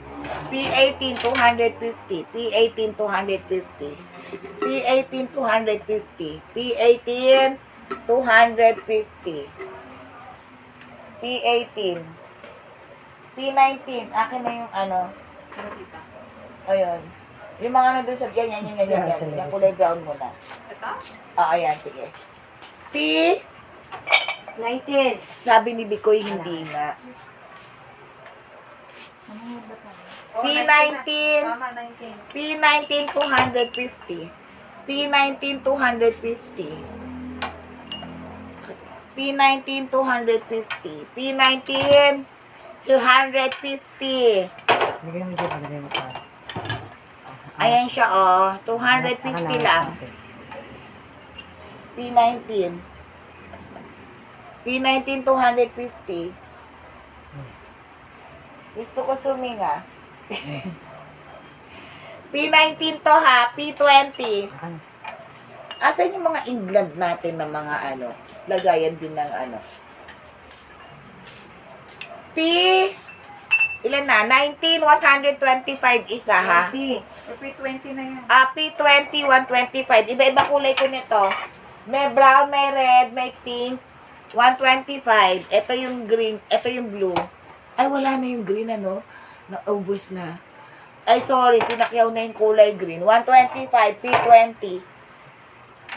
P18, 250, P18, 250, P18, 250, P18, 250, P18, P19, akin na yung ano, ayun, yung mga nandun sa, yan, yung kulay brown muna. Ito? Ayan, sige. P, 19. sabi ni Bikoy, hindi nga. Oh, P19. 19 na. Tama, 19. P19, 250. P19, 250. P19, 250. P19, 250. Bigyan mo dyan, palagay mo pa. Ayan siya, oh. 250 lang. P19. P19, 250. Gusto ko suminga. P19 to ha, P20. Akan. Asan yung mga England natin na mga ano, lagayan din ng ano. P, ilan na? 19, 125 isa ha. P20 na yan. P20, 125. Iba-iba kulay ko nito. May brown, may red, may pink. 125. Ito yung green, ito yung blue. Ay, wala na yung green, ano? Naubos na. Ay, sorry, pinakyaw na yung kulay green. 125, P20.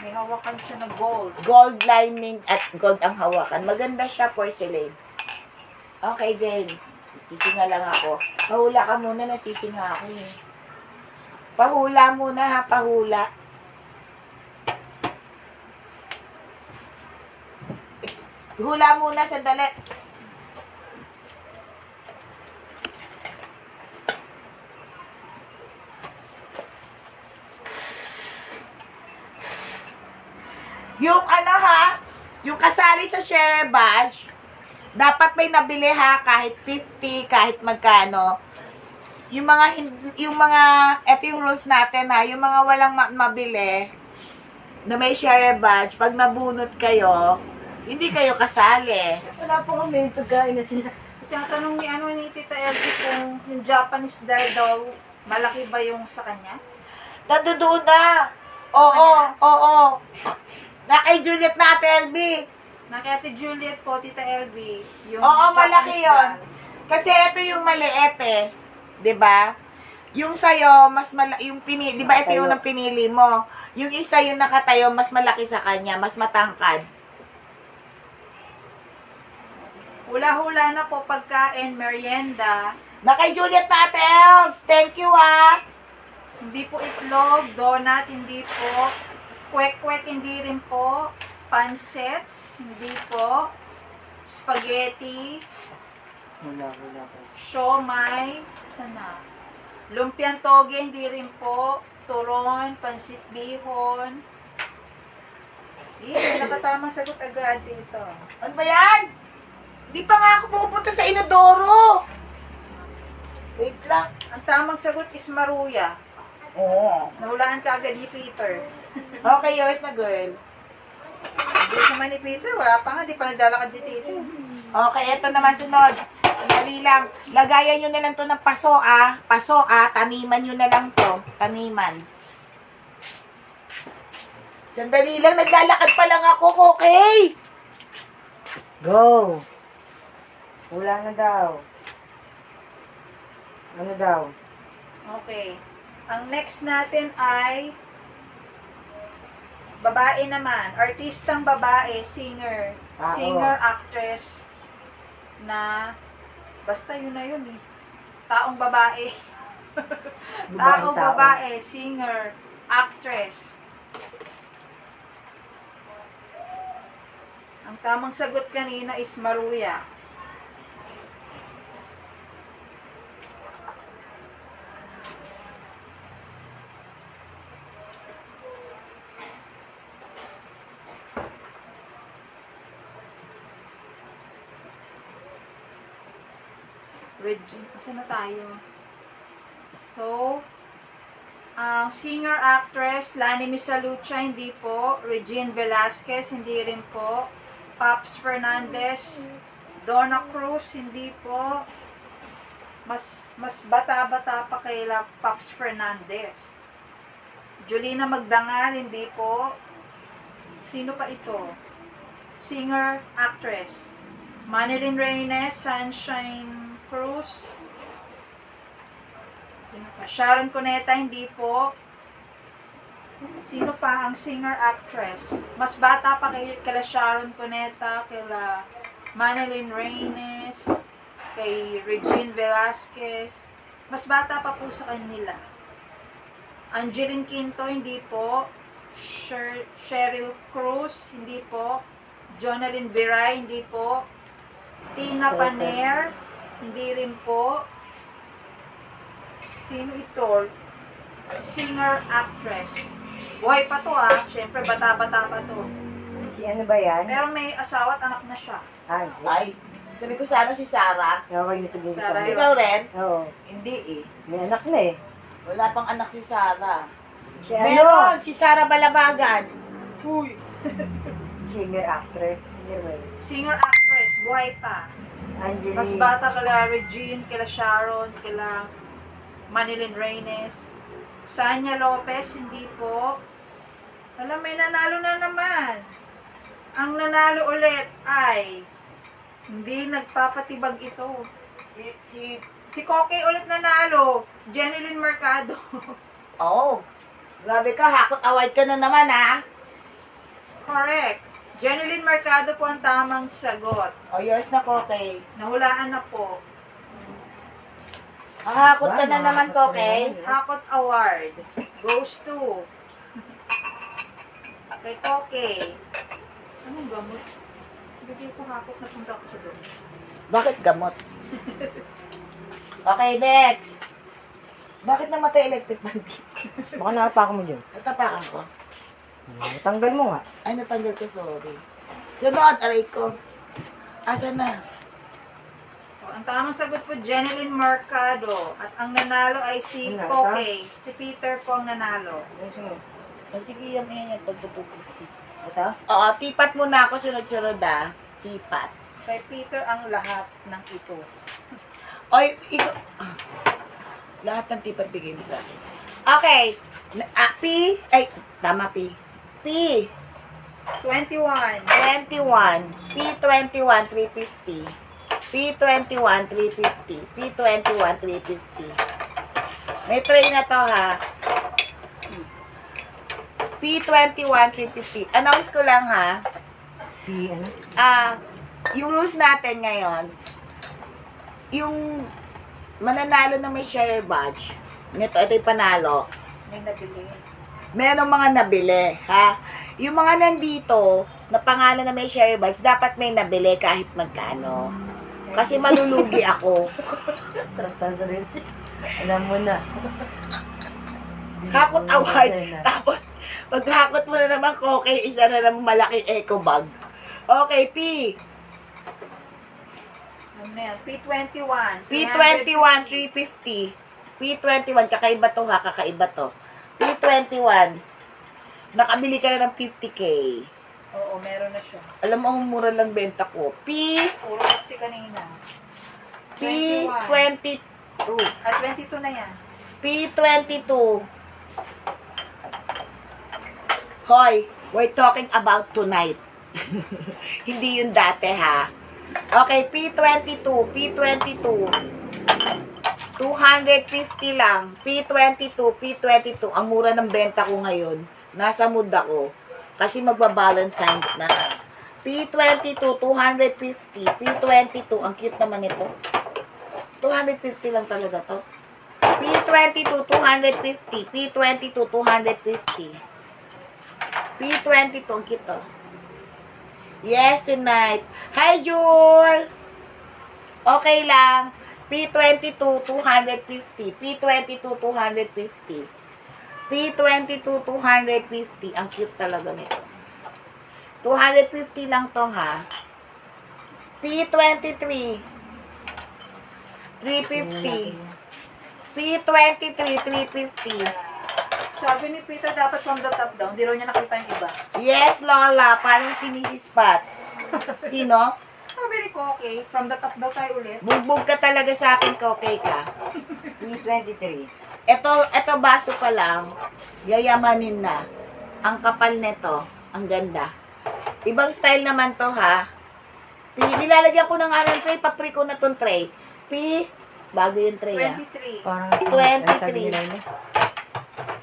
May hawakan siya na gold. Gold lining at gold ang hawakan. Maganda siya, porcelain. Okay, then. Sisinga lang ako. Pahula ka muna, nasisinga ako eh. Pahula muna ha, pahula. Hula muna, sandali. Yung ano ha, yung kasali sa share badge, dapat may nabili ha, kahit 50, kahit magkano. Yung eto yung rules natin ha, yung mga walang mabili, na may share badge, pag nabunot kayo, hindi kayo kasali. Wala po kami, pagkain na sila. Tinatanong ni Tita Elvie kung yung Japanese doll daw, malaki ba yung sa kanya? Nandoon na. Oo. Na kay Juliet na Ate LB. Na kay Ate Juliet po, Tita Elvie, yung Oo, malaki Japanese yon. doll. Kasi ito yung maliit eh. 'Di ba? Yung sa'yo, mas yung pinili, 'di ba ito yung ang pinili mo? Yung isa yung nakatayo, mas malaki sa kanya, mas matangkad. Hula-hula na po pagkain, merienda. Na kay Juliet na Ate Elbs. Thank you ah. Hindi po itlog, donut, hindi po. Kwek-kwek, hindi rin po. Pancit, hindi po. Spaghetti, Wala po. siomay, sana. Lumpiang toge, hindi rin po. Turon, pansit bihon. Nakatamang sagot agad dito. Ano ba yan? Di pa nga ako pupunta sa Inodoro. Wait lang. Ang tamang sagot is maruya. Oo. Nahulaan ka agad ni Peter. Okay, yours na girl. Hindi naman ni Peter, wala pa nga, di pa naglalakad si Tito. Okay, eto naman sunod. Dali lang. Lagayan nyo na lang to ng paso ah. Paso ah. Taniman nyo na lang to. Taniman. Sandali lang. Naglalakad pa lang ako, okay? Go! Wala na daw. Ano daw? Okay. Ang next natin ay babae naman. Artistang babae, singer. Ah, Singer, actress na basta yun na yun eh. Taong babae. Taong tao. babae, singer, actress. Ang tamang sagot kanina is Maruya. Regine, kasi na tayo. So, ang singer-actress, Lani Misalucha, hindi po. Regine Velasquez, hindi rin po. Pops Fernandez, Donna Cruz, hindi po. Mas bata-bata pa kay Pops Fernandez. Julina Magdangal, hindi po. Sino pa ito? Singer-actress. Manilyn Reynes, Sunshine Cruz. Sino pa? Sharon Cuneta, hindi po. Sino pa ang singer-actress? Mas bata pa kay Sharon Cuneta, kay Manilyn Reynes, kay Regine Velasquez. Mas bata pa po sa kanila. Angeline Quinto, hindi po. Cheryl Cruz, hindi po. Jonalyn Viray, hindi po. Tina Paner, hindi rin po. Sino ito? Singer, actress. Buhay pa to ah. Siyempre, bata-bata pa to. Si ano ba yan? Pero may asawa at anak na siya. Ay, Ay, sabi ko sana si Sarah. okay na sabihin ko Sarah, sa Ikaw rin? Oo. Hindi eh. May anak na eh. Wala pang anak si Sarah. Si ano? Meron, si Sarah Balabagan. Uy. Singer actress. Singer ba yun? Singer, actress. Buhay pa. Angeline. Mas bata kila Regine, kila Sharon, kila Manilyn Reynes. Sanya Lopez, hindi po. Alam, may nanalo na naman. Ang nanalo ulit ay hindi nagpapatibag ito. Si Koke ulit nanalo. Si Jenilyn Mercado. Oh. Grabe ka, hakot award ka na naman ha. Correct. Jenilyn Mercado po ang tamang sagot. O, yours na Koke. Nahulaan na po. Hakot ka na naman Koke. Hakot Award goes to kay Koke. Anong gamot? Bigay ko hakot na punta ko sa doon. Bakit gamot? Okay, next. Bakit namatay electric fan? Baka nakapakan mo dyan. Natapakan ko. Tanggal mo nga. Ay, natanggal ko, sorry. Sunod, aray ko. Asa na? Ang tamang sagot po, Jenilyn Mercado. At ang nanalo ay si Ano, Koke. Si Peter po ang nanalo. Ano siya? O, sige, yan yan. Ito? Oo, tipat muna ako sunod-sunod ah. Tipat. Kay Peter ang lahat ng ito. Oy, ikaw. Lahat ng tipat bigay mo sa akin. Okay. P. Ay, tama P. P. 21. 21. P21, 350. P21, 350. P21, 350. May tray na to ha. P21, 350. Announce ko lang ha. Si ano? Yung rules natin ngayon, yung mananalo na may share badge, ito yung panalo, May nabili. merong mga nabili, ha? Yung mga nandito, na pangalan na may share badge, dapat may nabili kahit magkano. Kasi malulugi ako. Tarantado rin. Alam mo na. Hakot award. Tapos, paghakot mo na naman, Koke, isa na naman malaking eco bag. Okay, P. Ano na yan? P21. P21, 350. P21, kakaiba to ha, kakaiba to. P21, nakabili ka na ng 50K. Oo, meron na siya. Alam mo, ang mura lang benta ko. Puro 50 kanina. P22. At 22 na yan. P22. Hoy, we're talking about tonight. Hindi yun dati ha. Okay, P22. P22. 250 lang. P22. P22. Ang mura ng benta ko ngayon. Nasa mood ako. Kasi magba-Valentine's na. P22, 250. P22, ang cute naman ito. 250 lang talaga to. P22, 250. P22, 250. P22, ang cute to. Yes, tonight. Hi, Jewel! Okay lang. P22, 250. P22, 250. P22, 250. Ang cute talaga nito. 250 lang to ha. P23, 350. P23, 350. Sabi ni Peter, dapat from the top down. Hindi raw niya nakita yung iba. Yes, Lola. Parang si Mrs. Pats. Sino? Sabi ni Koke, from the top daw tayo ulit. Bugbog ka talaga sa akin, okay ka. P23. Ito baso pa lang. Yayamanin na. Ang kapal nito. Ang ganda. Ibang style naman to ha. Nilalagyan ko ng anong tray. Papri ko na tong tray. Bago yung tray ha. 23. Parang 23.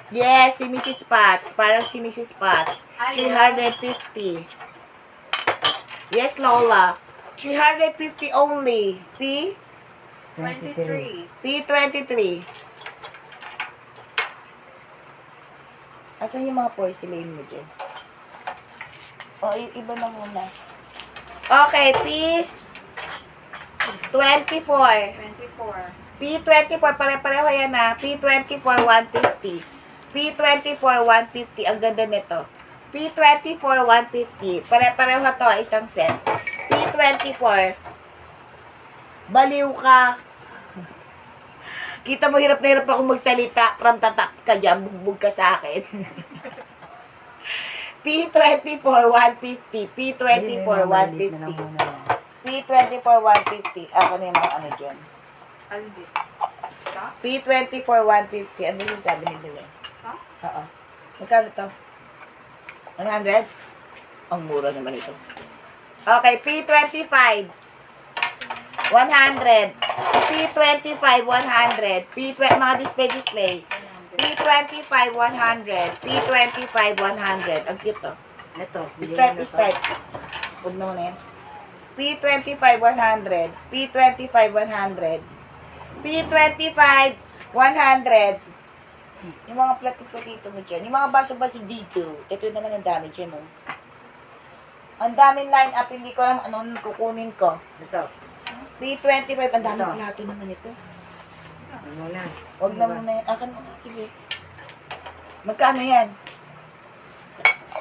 Yes, si Mrs. Potts. Parang si Mrs. Potts. 350. Yes, Lola. 350 only. 23. P23. Asan yung mga porcelain mo dyan? O, iba na muna. Okay, P24. 24. P24, pare-pareho yan na. P24, 150. P24, 150. Ang ganda nito. P24, 150. Pare-pareho to, isang set. P24. Baliw ka. Kita mo, hirap na hirap ako magsalita. From tatap ka dyan, bugbog ka sa akin. P24, 150. P24, 150. P24, 150. Ako na yung mga ano dyan. Alin dito? Ito? P24, 150. Ano yung sabi ni Belen? Ha? Oo. Magkano to? 100? Ang mura naman ito. Okay, P25. 100. P25, 100. Mga display. P25, 100. P25, 100. Ang cute to. Ito. Stripe. Huwag naman na yan. P25, 100. P25, 100. P25, 100. Yung mga platito mo dyan. Yung mga baso-baso dito. Ito naman ang dami dyan, oh. Ang daming line up. Hindi ko alam anong kukunin ko. Ito. P25, ang daming Ito. plato naman ito. Ano na? Huwag naman na yan. Akan mo. Sige. Magkano yan?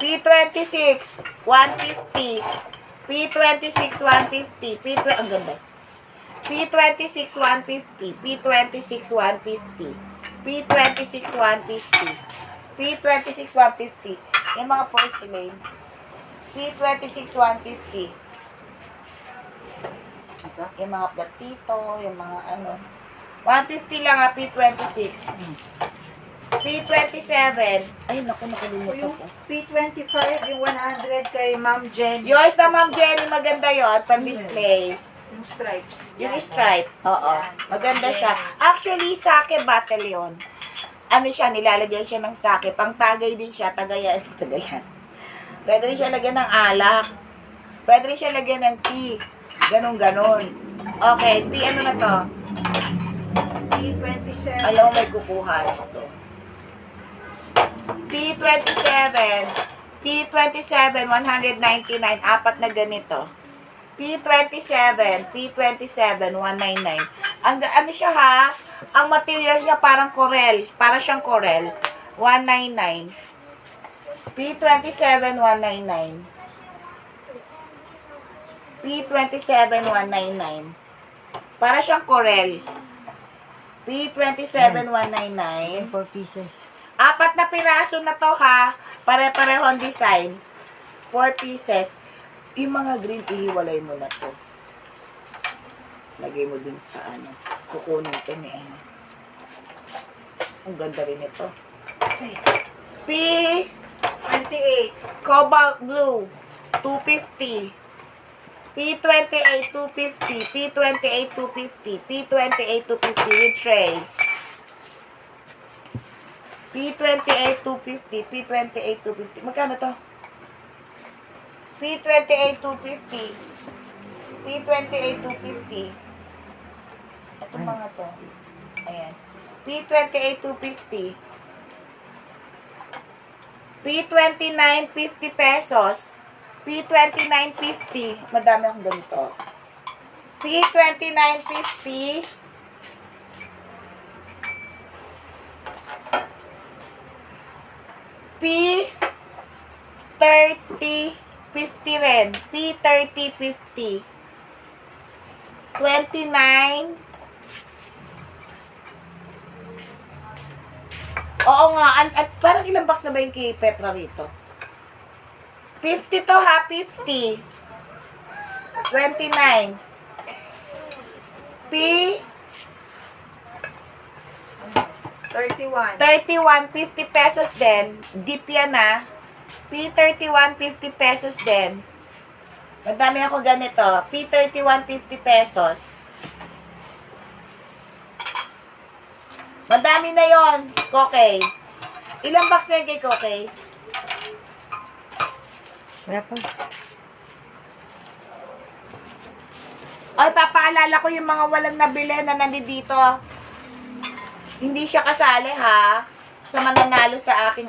P26, 150. P26, 150. Ang ganda. P26, 150. P26, 150. P26, 150. P26, 150. Yung mga porcelain. P26, 150. Ito. Yung mga platito, yung mga ano. 150 lang ha, P26. P27. Ay, naku, nakalimutan Yung ko. P25, yung 100 kay Ma'am Jenny. Yours na, Ma'am Jenny, maganda yon pan-display. Yung stripes. Yung Yan. stripe. Oo. Maganda siya. Actually, sake battle yun. Ano siya, nilalagyan siya ng sake. Pang-tagay din siya. Tagayan. Pwede rin siya lagyan ng alak. Pwede rin siya lagyan ng tea. Ganon. Okay, tea ano na to? P27. Alam mo, may kukuha ito. P27. P27, 199. Apat na ganito. P27, 199. Ano siya ha? Ang material niya parang corel. Para siyang corel. 199. P27, 199. P27, 199. Para siyang corel. P27, 199. 4 pieces. Apat na piraso na to ha. Pare-parehong design. 4 pieces. Yung mga green, ihiwalay mo na to. Lagay mo dun sa ano. Kukunin to ni ano. Ang ganda rin ito. P. 28. Cobalt blue. 250. P28, 250. P28, 250. P28, 250 with tray. P28, 250. P28, 250. Magkano to? P28, 250. P28, 250. Ito mga to. Ayan. P28, 250. P29, 50 pesos. P29, 50. Madami akong ganito. P29, 50. P30, 50 rin. P30, 50. 29. Oo nga. At parang ilang box na ba yung kay Petra rito? 50 to ha, 50. 29. P 31. 31, 50 pesos din. Deep yan ha. P31, 50 pesos din. Madami ako ganito. P31, 50 pesos. Madami na yon, Kokey. Ilang box na yun kay Kokey? Wala pa. Ay, papaalala ko yung mga walang nabili na nandito. Hindi siya kasali, ha? sa mananalo sa aking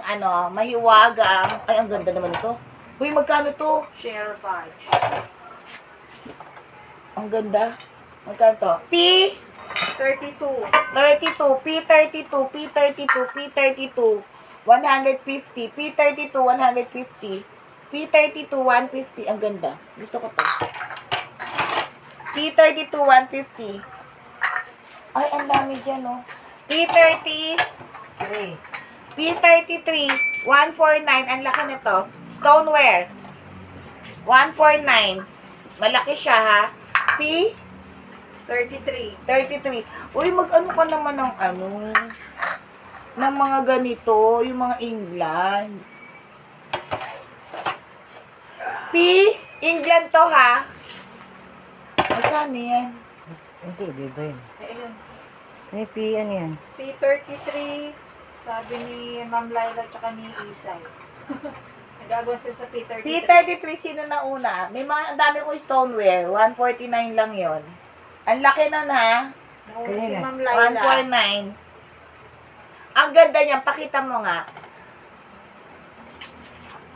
mahiwagang, ay ang ganda naman ito. Huy, magkano to? Share badge. Ang ganda. Magkano to? P 32. 32, P32, P32, P32, 150, P32, 150, P32, 150. Ang ganda. Gusto ko to. P32, 150. Ay, ang dami dyan, oh. P30, P33, 149. Ang laki nito. Stoneware. 149. Malaki siya, ha. P 33. 33. Uy, mag-ano ka naman ng ng mga ganito, yung mga England. P, England to, ha? Magkano yan? Hindi, iba yun. Ayun. May P, ano yan? P33. Sabi ni Ma'am Laila tsaka ni Isay. Nagagawa sila sa P33. P33, sino na una? May mga, ang dami kong stoneware. 149 lang yon. Ang laki nun, ha? Nauna si Kaya Ma'am Laila. 149. Ang ganda niya, pakita mo nga.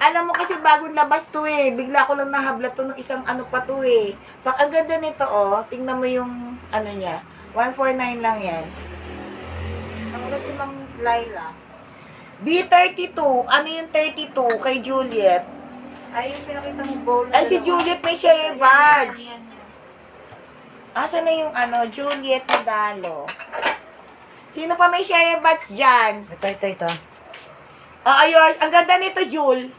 Alam mo kasi bagong labas to eh. Bigla ko lang nahabla to ng isang pa to eh. Ang ganda nito oh. Tingnan mo yung niya. 149 lang yan. Nauna si Ma'am Laila. B32. Ano yung 32 kay Juliet? Ay, yung pinakita mo bowl. Ay, si Juliet may share badge. Asa na yung Juliet Nadalo? Sino pa may share badge dyan? Ito. Yours. Ang ganda nito, Jul.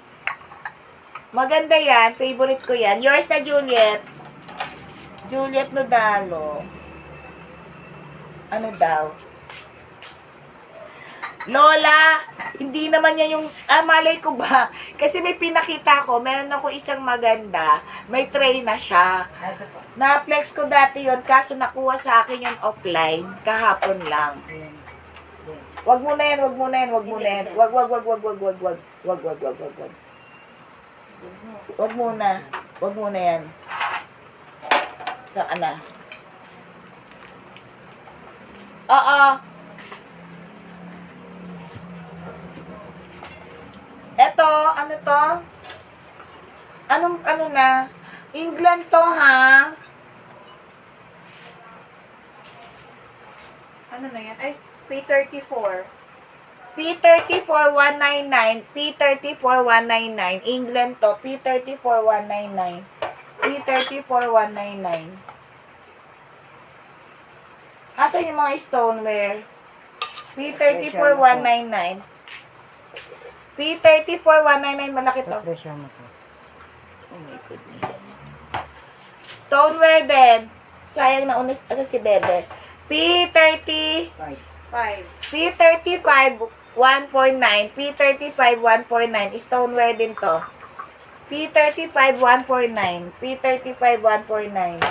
Maganda yan. Favorite ko yan. Yours na, Juliet. Juliet Nadalo. Ano daw? Lola, hindi naman yan yung, malay ko ba? Kasi may pinakita ko, meron ako isang maganda, may tray na siya. Ito po. Na-flex ko dati yon kaso nakuha sa akin yan offline, kahapon lang. Wag muna yan. Wag muna yan. Saan na? Oo. Eto, ano to? Ano na? England to, ha? Ano na yan? Ay, P34. P34 199, P34 199, England to, P34 199, P34 199. Asan yung mga stoneware? P34 199. P34 199, malaki to. Presyo mo to. Oh my goodness. Stoneware din. Sayang na unis si Bebe. P30, 5. P35 149, P35 149, stoneware din to. P35 149, P35 149.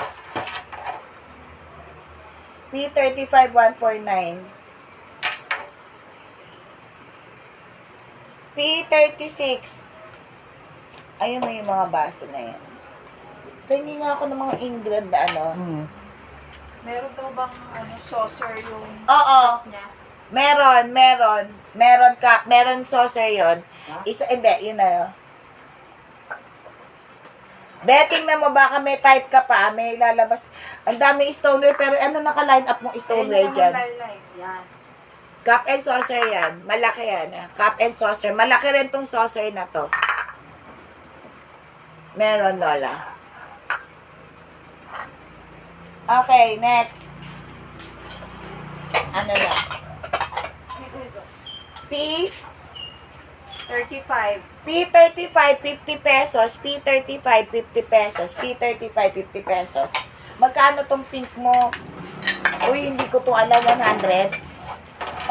P35 149. P36. Ayun na yung mga baso na yan. Tingin nga ako ng mga England na Meron daw bang saucer yung Oo. niya? Meron saucer yon. Isa, hindi, yun na yun. Betting na mo, baka may type ka pa, may lalabas. Ang dami stoneware, pero naka-line up mong stoneware dyan? Yan. Cup and saucer yan. Malaki yan. Cup and saucer. Malaki rin tong saucer na to. Meron, Lola. Okay, next. Ano na? P? 35. P35, 50 pesos. P35, 50 pesos. P35, 50 pesos. Magkano tong pink mo? Uy, hindi ko to alam, 100.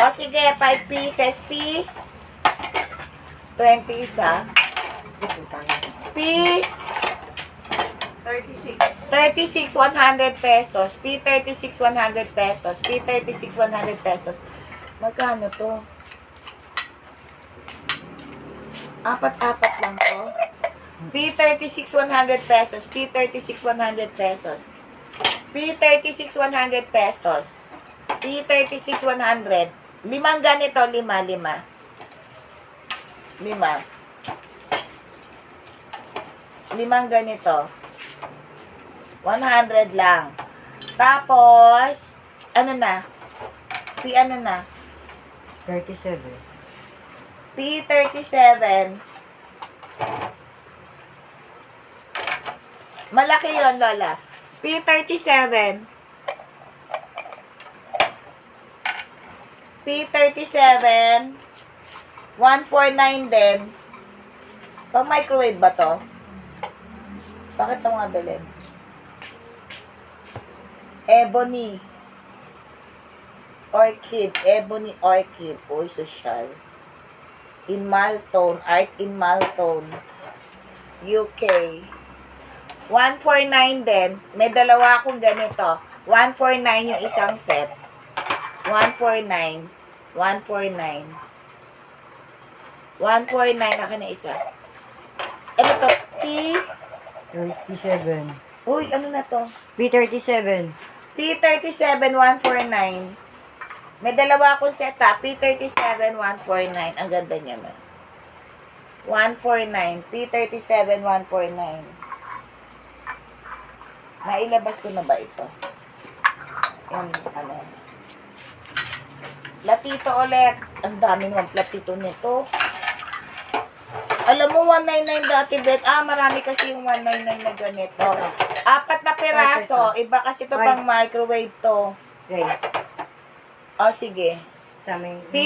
O, sige, 5 pieces. P? 20 isa. P? 36. 36, 100 pesos. P36, 100 pesos. P36, 100 pesos. Magkano to? Apat-apat lang to. P36, 100 pesos. P36, 100 pesos. P36, 100 pesos. P36, 100. Limang ganito, lima. 5. Limang ganito. 100 lang. Tapos, ano na? Ano na? 37. P37. Malaki yon Lola. P37. P37. 149 din. Pang microwave ba to? Bakit ito nga bilhin? Ebony. Orchid. Ebony orchid. Uy, social. In Maltone. Art in Maltone. UK. 149 din. May dalawa akong ganito. 149 yung isang set. 149. 149. 149 ako na isa. Ano to? P. 37. Uy, ano na to? P37. P37 149. May dalawa akong set ha. P37 149. Ang ganda niya na. 149. P37 149. Nailabas ko na ba ito? Yan, ano. Platito ulit. Ang dami naman platito nito. Alam mo, 199 dati, Bet. Marami kasi yung 199 na ganito. 4 na piraso. Iba kasi ito pang microwave to. Okay. Sige. Sa amin. P.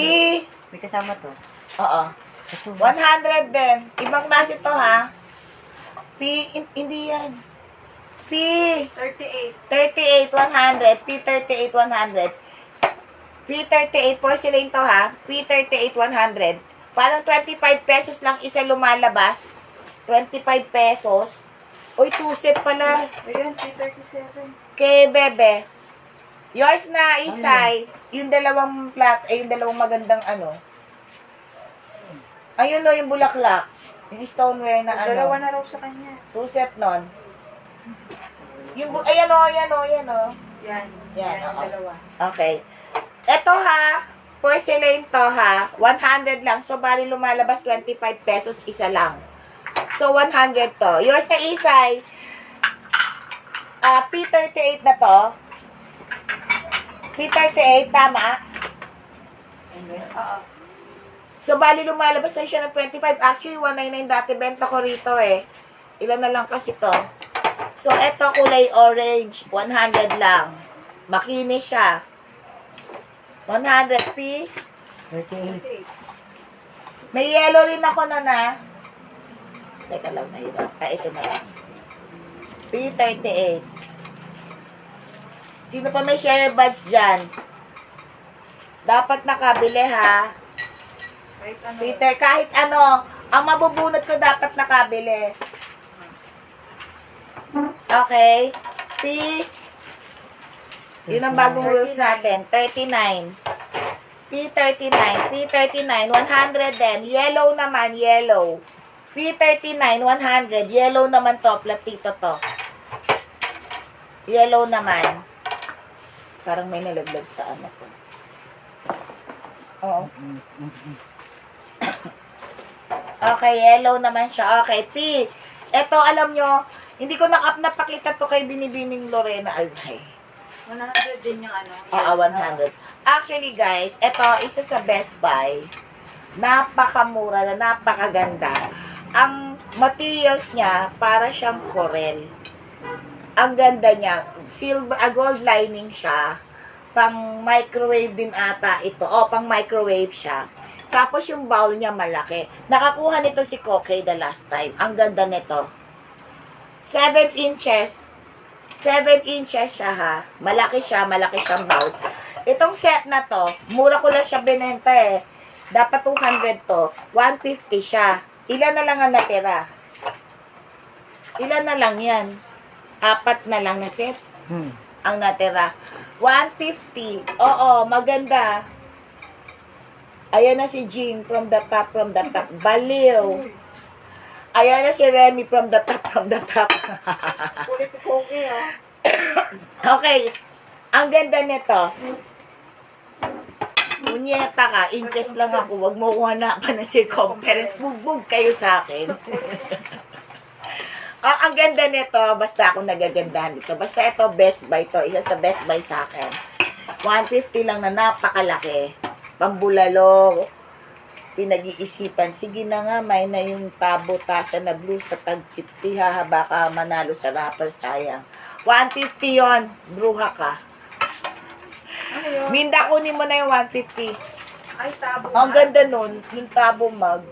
May kasama to. Oo. 100 din. Ibang klase to, ha? Hindi yan. P. 38. 38, 100. P38, 100. P38, porcelain to, ha? P38, 100. Parang 25 pesos lang isa lumalabas. 25 pesos. Uy, 2 set pala. Ayun, P37. Kay Bebe. Yours na, Isay. Yung dalawang yung dalawang magandang ano. Ayun no, yung bulaklak. Yung stoneware na ano. Dalawa na raw sa kanya. 2 set nun. Yung, ayan o, ayan o, ayan o. Yan. Yan, Yan, oo. dalawa. Okay. Ito ha, porcelain to ha, 100 lang. So, bali lumalabas 25 pesos isa lang. So, 100 to. Yours na Isay. P38 na to. P38, tama? Oo. So, bali lumalabas na siya ng 25. Actually, 199 dati benta ko rito eh. Ilan na lang kasi to. So, eto kulay orange. 100 lang. Makinis siya. 100 P. 38. May yellow rin ako na. Teka lang, mahirap. Ito na lang. P38. Sino pa may share badge dyan? Dapat nakabili ha. Kahit ano. Peter, kahit ano, ang mabubunot ko dapat nakabili. Okay. P. Yun ang bagong rules natin. 39. P39. P39. 100 din. Yellow naman. Yellow. P39. 100. Yellow naman to. Platito to. Yellow naman. Parang may nalaglag sa ano ko. Oo. Okay, yellow naman siya. Okay, P. Ito, alam nyo, hindi ko napakita to kay Binibining Lorena Albay. 100 din yung ano. 100. Actually, guys, ito, isa sa Best Buy. Napakamura na napakaganda. Ang materials niya, para siyang coral. Ang ganda niya. Silver, gold lining siya. Pang microwave din ata ito. Pang microwave siya. Tapos yung bowl niya malaki. Nakakuha nito si Koke the last time. Ang ganda nito. 7 inches. 7 inches siya ha. Malaki siyang bowl. Itong set na to, mura ko lang siya binenta eh. Dapat 200 to. 150 siya. Ilan na lang ang natira? Ilan na lang yan? 4 na lang na set ang natira. 150. Oo, maganda. Ayan na si Jean from the top. Baliw. Ayan na si Remy from the top. Kulit ko okay, oh. Okay. Ang ganda nito. punyeta ka, inches lang ako, wag mo ko hanapan ng circumference, bugbog kayo sa akin. Ang ganda nito, basta ako nagagandahan dito. Basta ito, Best Buy to. Isa sa Best Buy sa akin. 150 lang na napakalaki. Pambulalo. Pinag-iisipan. Sige na nga, may na yung tabo tasa na blue sa tag 50. Hahaba ka manalo sa rapper, sayang. 150 yon, bruha ka. Ano yun? Minda, kunin mo na yung 150. Ay, tabo. Ang ganda nun, yung tabo mag.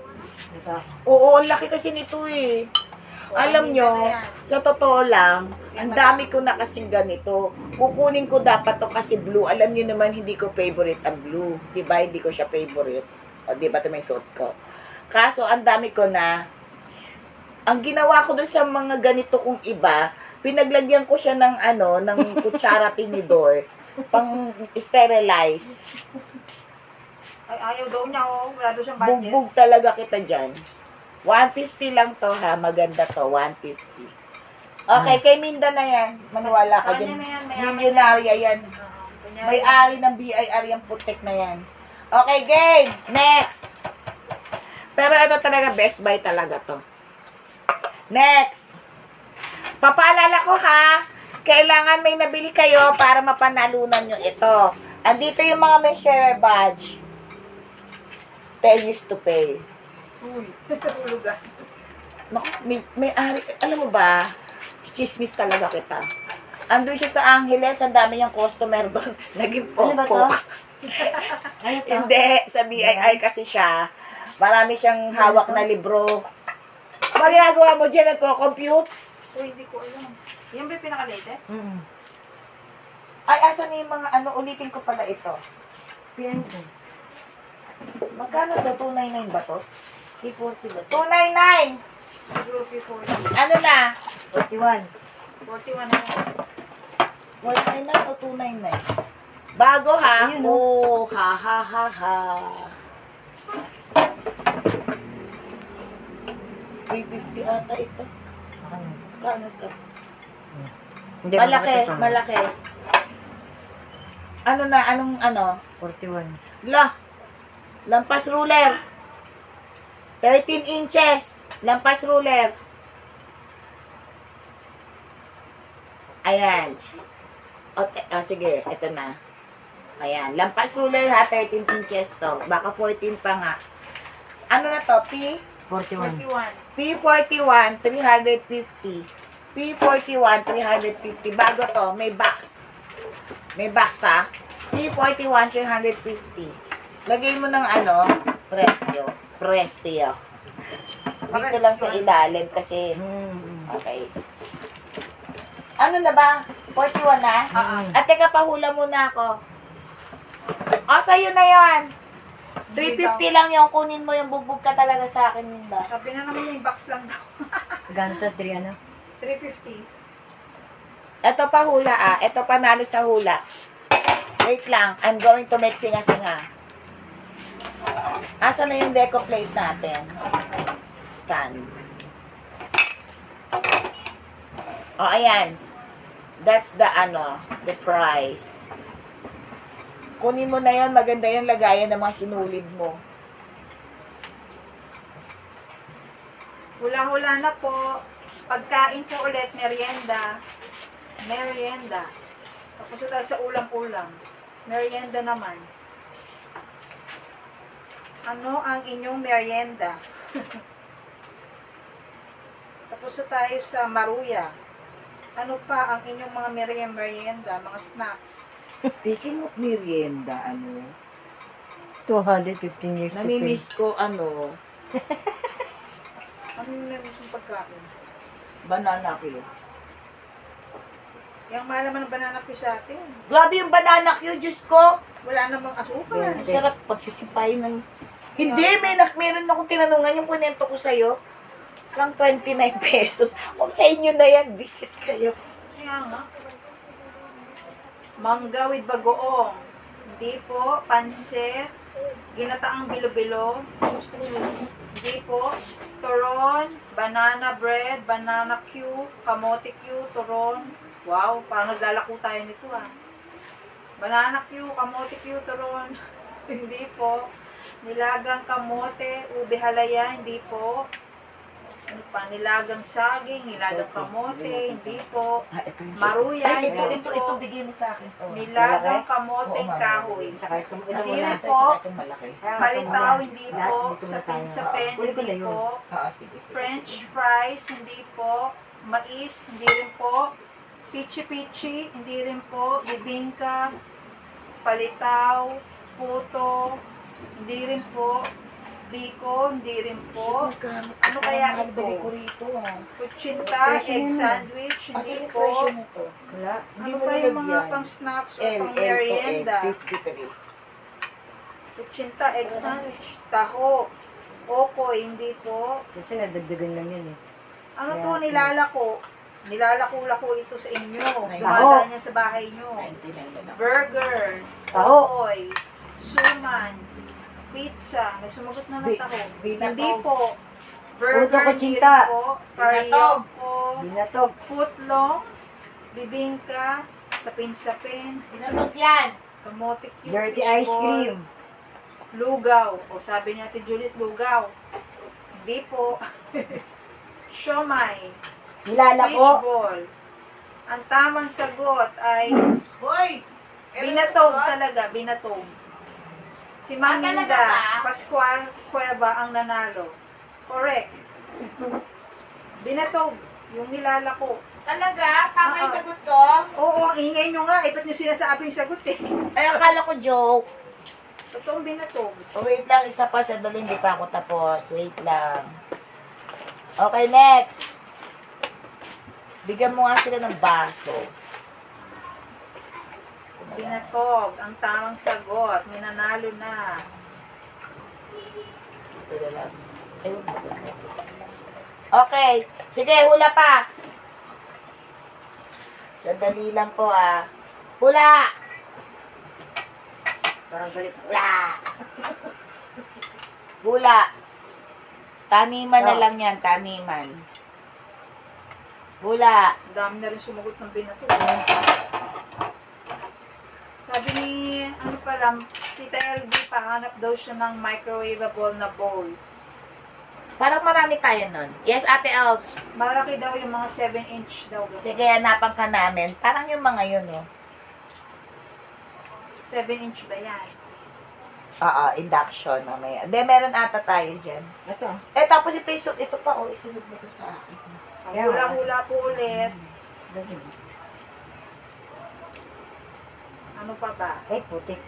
Ito. Oo, ang laki kasi nito eh. Alam nyo, sa totoo lang, ang dami ko na kasing ganito. Kukunin ko dapat to kasi blue. Alam nyo naman, hindi ko favorite ang blue. Diba? Hindi ko siya favorite. O, diba ito may suot ko? Kaso, ang dami ko na. Ang ginawa ko dun sa mga ganito kong iba, pinaglagyan ko siya ng ng kutsara tinidor, pang sterilize. Ay, ayaw daw niya, oh. Wala daw siyang budget. Bugbog talaga kita dyan. 150 lang to ha. Maganda to. 150. Okay, kay Minda na yan. Maniwala ka Sa dyan. kanya na yan, mayaman Milyonarya yan. Kunyari, May-ari ng BIR yung putek na yan. Okay, game! Next! Pero ito talaga, Best Buy talaga to. Next! Papaalala ko ha, kailangan may nabili kayo para mapanalunan nyo ito. Andito yung mga may share badge. 10 years to pay. uy, hulugan. Naku, may-ari, alam mo ba, chismis talaga kita. Andun siya sa Angeles, ang dami niyang customer doon. Naging Ano ba to? pokpok. Ano to? Hindi, sa BIR kasi siya. Marami siyang hawak na libro. Ano ginagawa mo dyan? Nagko-compute? Uy, hindi ko alam. Yan ba yung pinaka-latest? Ay, asan na yung mga ulitin ko pala ito. PNP. Magkano to? 299 ba to? C40 ba? 299! Siguro P40. Ano na? 41. 41 na yun. 199 o 299? Bago ha? Ayun, Oh, ha ha ha ha. 350 ata ito. Kano to? Hindi, Malaki, bakit ito? malaki. Ano na, anong 41. La, lampas ruler. 13 inches. Lampas ruler. Ayan. Sige, ito na. Ayan. Lampas ruler ha, 13 inches to. Baka 14 pa nga. Ano na to? 41. 41. P41, 350. P41, 350. Bago to, may box. May box ha. P41, 350. Lagay mo ng presyo. Presyo. Dito lang sa ilalim kasi, okay. Ano na ba? 41 na? At teka, pahula muna ako. O, sa'yo na yan. 350 lang yung kunin mo yung bugbog ka talaga sa akin, Minda. Sabi na naman niya yung box lang daw. Ganto, 3 ano? 350. Ito pa hula Ito panalo sa hula. Wait lang. I'm going to make singa-singa. Asa na yung deco plate natin? Stand. O, ayan. That's the price. Kunin mo na yon, maganda yung lagayan ng mga sinulid mo. Hula-hula na po. Pagkain po ulit, merienda. Merienda. Tapos na tayo sa ulam-ulam. Merienda naman. Ano ang inyong merienda? Tapos na tayo sa maruya. Ano pa ang inyong mga merienda, mga snacks? Speaking of merienda, 215 years to pay. namimiss ko, Ano yung namiss mong pagkain? banana Q. Yung malaman ng banana ko sa atin. Grabe yung banana Q, Diyos ko. Wala namang asukal. Ang sarap pagsisipay ng... Hindi, meron akong tinanungan yung kunento ko sa'yo. Parang 29 pesos. Kung sa inyo na yan, visit kayo. Kaya nga. Mangga with bagoong. Hindi po. Pansit. Ginataang bilo-bilo. Gusto nyo. Hindi po. Turon. Banana bread. Banana Q. Kamote Q. Turon. Wow. Parang naglalako tayo nito Banana Q. Kamote Q. Turon. Hindi po. Nilagang kamote, ube halaya, hindi po. Ano pa? Nilagang saging, nilagang kamote, hindi po. Ito yung Maruya, Ay, hindi rin ito, po. bigay mo sa akin. Oh. Nilagang kamoteng Oo, ma'am. kahoy. Saka itong Hindi ito rin na. po. Itong malaki. Palitaw, hindi Lahat po. dito na Sapin, tayo. sapin, Huli ko na hindi yun. po. Oo, sige, sige. French sige. fries, hindi po. Mais, hindi rin po. Pichi-pichi, hindi rin po. Bibingka, palitaw, puto, hindi rin po. Biko, hindi rin po. Ano kaya ito? Bili ko rito, ha. Kutsinta, egg sandwich, hindi Asan yung po. presyo nito? Wala. Hindi Ano mo pa yung mga nilagyan. pang snacks o L, pang L to merienda? L, 53. Kutsinta, egg sandwich, taho, okoy, hindi po. Kasi nadagdagan lang yun eh. Ano to, nilalako? Nilalako-lako ito sa inyo. Ay, Dumadaan niya sa bahay nyo. 99 na lang. Burger, Taho. okoy, suman, pizza. May sumagot naman Bi- taho. binatog. Hindi po. Puto, Burger, hindi kutsinta. rin po. Karaoke, Binatog. footlong, bibingka, sapin-sapin, Pinatog yan. kamote cube, Dirty fishball, ice cream. lugaw. O sabi niya, Ate Juliet, lugaw. Hindi po. Siomay, Nilalako. fishball. Ang tamang sagot ay Hoy! binatog talaga, binatog. Si Ma'am Ah, talaga Minda ba? Pascual Cueva ang nanalo. Correct. Binatog, yung nilalako. Talaga? Tama yung Oo. sagot ko? Oo, ang ingay nyo nga. Eh, ba't nyo sinasabi yung sagot eh? Ay, akala ko joke. Totoong binatog. Oh, wait lang, isa pa. Sandali, hindi pa ako tapos. Wait lang. Okay, next. Bigyan mo nga sila ng baso. Binatog, ang tamang sagot. Minanalo na. Ito na lang. Ay, wag mo lang. Okay. Sige, hula pa. Sandali lang po, ah. Hula! Parang galit. Hula! Hula. Taniman na Oh. lang yan, taniman. Hula. Ang dami na rin sumagot ng binatog. Sabi ni, ano pala, Tita LB, pahanap daw siya ng microwavable na bowl. Parang marami tayo nun. Yes, Ate Elves. Malaki daw yung mga 7-inch daw. Sige, hanapan ka namin. Parang yung mga yun, oh. 7-inch ba yan? Oo, induction. Mamaya. Hindi, meron ata tayo dyan. Ito. Eh, tapos ito pa, oh. Isunod mo to sa akin. Kaya nga. Hula-hula po ulit. Ano pa ba? Ay, putik.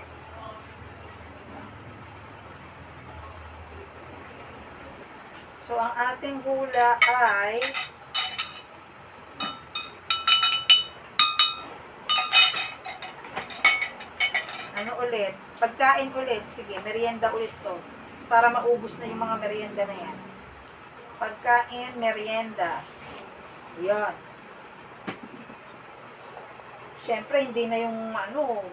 So, ang ating hula ay ano ulit? Pagkain ulit. Sige, merienda ulit to. Para maubos na yung mga merienda na yan. Pagkain, merienda. Yan. Siyempre, hindi na yung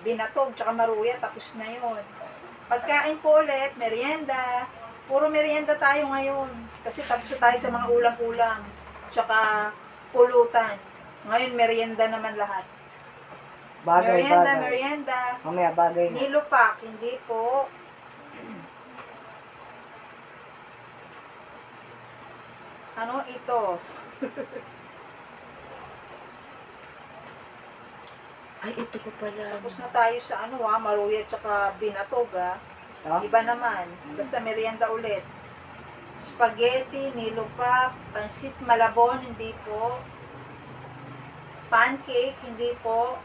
binatog, tsaka maruya, tapos na yun. Pagkain po ulit, merienda. Puro merienda tayo ngayon. Kasi tapos na tayo sa mga ulam-ulam. Tsaka pulutan. Ngayon, merienda naman lahat. Bagay, Merienda, bagay. merienda. Mamaya bagay na. Nilupak, hindi po. Ano ito? Ay, ito pa pala. Tapos na tayo sa maruya tsaka binatog Oh? Iba naman. Basta merienda ulit. Spaghetti, nilupak, pansit malabon, hindi po. Pancake, hindi po.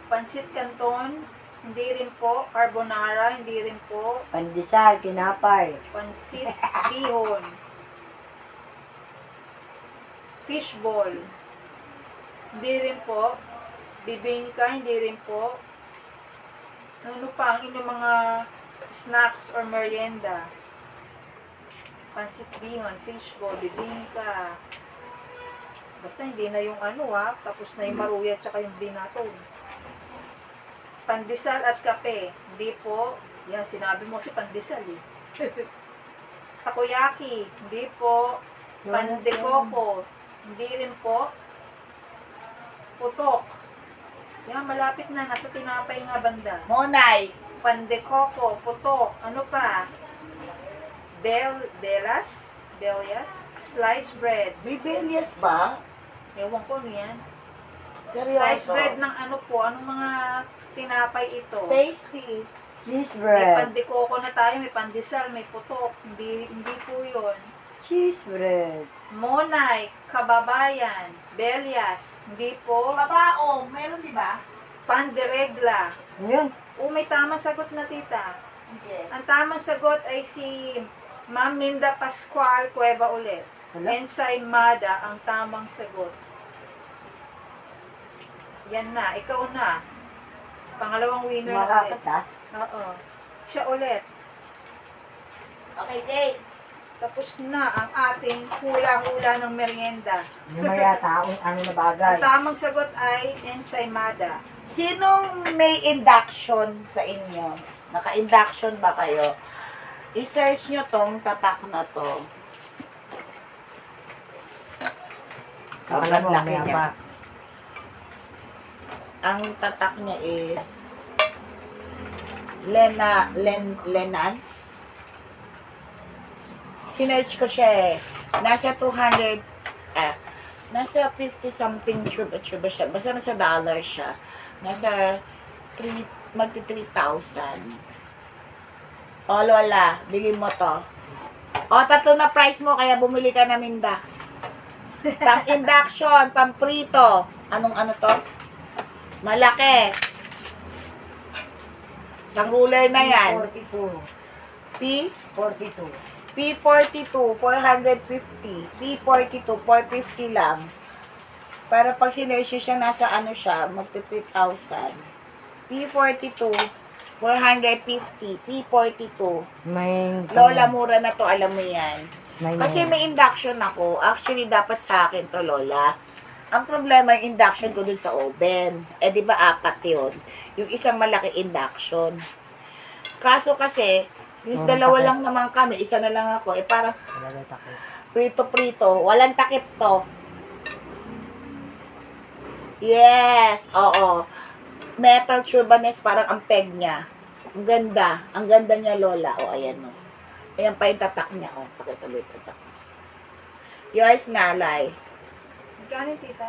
Pansit canton, hindi rin po. Carbonara, hindi rin po. Pandesal, kinapay. Pansit bihon. Fishball, hindi rin po. Bibingka, hindi rin po. Ano pa ang inyong mga snacks or merienda? Pansit bihon, fishball, bibingka. Basta hindi na yung tapos na yung maruya at saka yung binatog. Pandesal at kape, hindi po. Yan, sinabi mo si pandesal eh. Takoyaki, hindi po. Pan de coco, hindi rin po. Putok. Yan, malapit na. Nasa tinapay nga banda. Monay. Pandekoko, puto, ano pa? Belyas, sliced bread. Bibelias ba? Ewan ko niyan. Seryoso? Sliced bread ng ano po, anong mga tinapay ito? Tasty. Cheese May bread. pandekoko na tayo, may pandesal, may putok. Hindi po yun. Cheese bread. Monay, kababayan, Belyas, hindi po. Kabaong, meron di ba? Panderegla. Ano yun? May tamang sagot na tita. Sige. Ang tamang sagot ay si Ma'am Minda Pascual Cueva ulit. Hala? Ensaymada ang tamang sagot. Yan na, ikaw na. Pangalawang winner na ulit. Makakat ha? Oo. Siya ulit. Okay, Dave. Tapos na ang ating hula-hula ng merienda. Hindi mayata kung ano na bagay. Ang tamang sagot ay ensaymada. Sinong may induction sa inyo? Naka-induction ba kayo? I-search nyo tong tatak na to. Sa alam Sobrang mo, laki may niya. apa. Ang tatak niya is Lenance. Sinearch ko siya eh. Nasa 200, nasa 50 something tube siya. Basta nasa dollar siya. Nasa 3, magti 3,000. O Lola, bigyan mo to. O, tatlo na price mo, kaya bumili ka na Minda. Pang induction, pang prito. Anong ano to? Malaki. Isang ruler na yan. 42. P, 42. P42, 450. P42, 450 lang. Para pag sinerge siya, nasa ano siya, magti 3,000. P42, 450. P42. May... Lola, mura na to, alam mo yan. Kasi may... may induction ako. Actually, dapat sa akin to, Lola. Ang problema, yung induction ko dun sa oven. Eh, di ba, 4 yun? Yung isang malaki induction. Kaso kasi, since dalawa lang naman kami, isa na lang ako, eh parang Talaga takot. prito-prito. Walang takip to. Yes, oo. Metal turbanes, parang ang peg niya. Ang ganda. Ang ganda niya, Lola. O, ayan o. Ayan pa yung tatak niya. O, pakituloy tatak. Yours na, Lai. Magkano tita?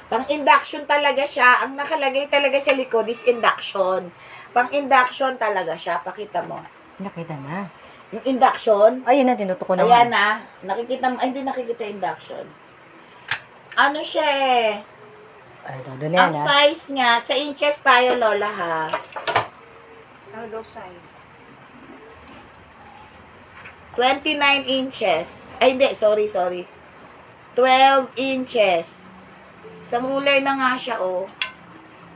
Pang induction talaga siya. Ang nakalagay talaga sa likod is induction. Pang induction talaga siya. Pakita mo. Nakita na. Yung induction, Ayun na, tinuto ko naman. ayan na. Nakikita mo. Ay, hindi nakikita yung induction. Ano siya eh. Ay, todo na Ang yan ha. size niya, sa inches tayo, Lola, ha? Ano daw size? 29 inches. Ay, hindi. Sorry. 12 inches. Isang ruler na nga siya, oh.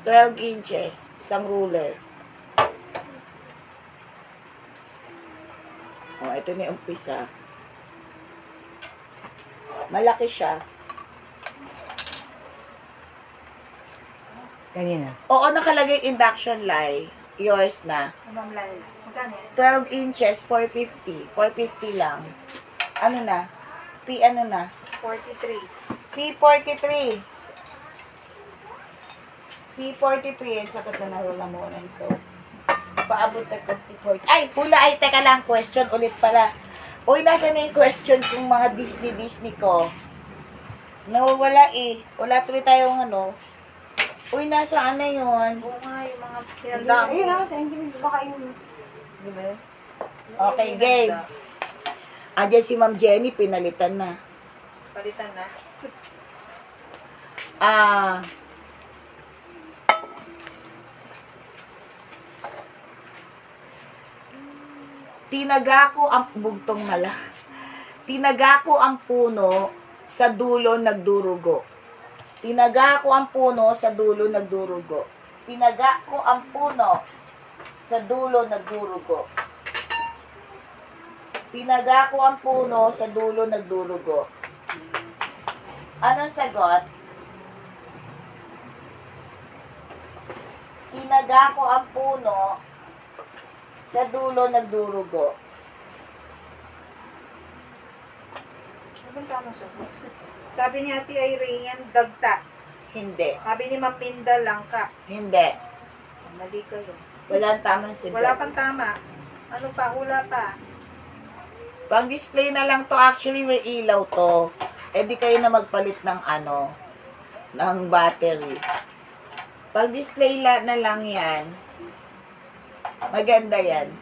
12 inches. Isang ruler. Oh, ito na yung umpisa. Malaki siya. Kanina. Oo, nakalagay induction light. Yours na. Ma'am Laila. Magkano yan? 12 inches, 450. 450 lang. Ano na? P ano na? 43. P43. P43. Ang sagot na narula mo na ito. Paabot na ko P40. Ay, hula ay, teka lang. Question ulit pala. Uy, nasa na yung question kung mga Disney ko? Nawawala eh. Wala tuloy tayong ano. Uy, nasa ano yun? Oo nga, yung mga pinanda mo. Ayun na, thank you. Baka yun. Di ba yun? Okay, game. Andiyan si Ma'am Jenny, pinalitan na. Palitan na. Tinaga ko ang bugtong mala. Tinaga ko ang puno sa dulo nagdurugo. Tinaga ko ang puno sa dulo nagdurugo. Tinaga ko ang puno sa dulo nagdurugo. Tinaga ko ang puno sa dulo nagdurugo. Anong sagot? Tinaga ko ang puno sa dulo nagdurugo. Ano bang tamang sagot? Sabi ni Ate Irene, dagta. Hindi. Sabi ni Ma'am Minda, langka. Hindi. Mali kayo. Walang tamang sigat. Wala pang tama. Ano pa? Hula pa. Pang display na lang to, actually may ilaw to. Eh di kayo na magpalit ng ano, ng battery. Pag display na lang yan, maganda yan.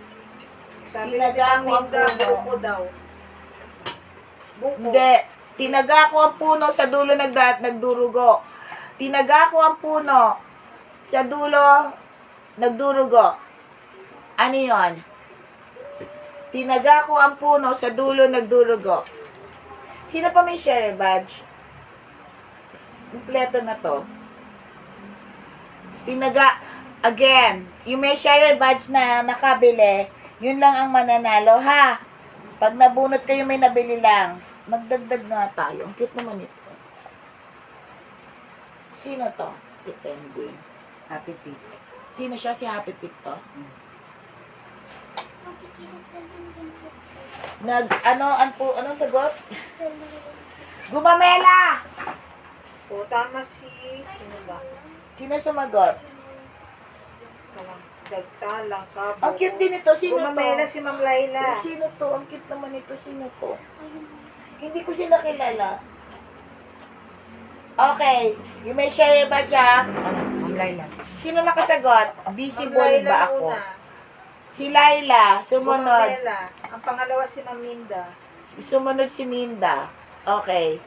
Sabi na Tinaga Tita ko ang Minda, puno. buko daw. Buko. Hindi. Tinaga ko ang puno sa dulo nagdurugo. Tinaga ko ang puno sa dulo nagdurugo. Ano yon? Tinaga ko ang puno sa dulo nagdurugo. Sino pa may share badge? Kompleto na to. Tinaga, again, yung may share badge na nakabili, yun lang ang mananalo, ha? Pag nabunot kayo may nabili lang, magdagdag nga tayo. Ang cute naman ito. Sino to? Si Penguin. Happy Feet. Sino siya? Si Happy Feet to? Anong sagot? Gumamela! O, tama si... Sino ba? Sino sumagot? Dagtalang ka. Ang cute din ito. Sino Gumamela to? si Ma'am Laila. Sino to? Ang cute naman ito. Sino to? Hindi ko sila kilala. Okay. You may share ba siya? Ma'am Laila. Sino nakasagot? Ma'am Visible Laila ba na ako? una. Si Laila. Sumunod. Gumamela. Ang pangalawa si Ma'am Minda. Sumunod si Minda. Okay.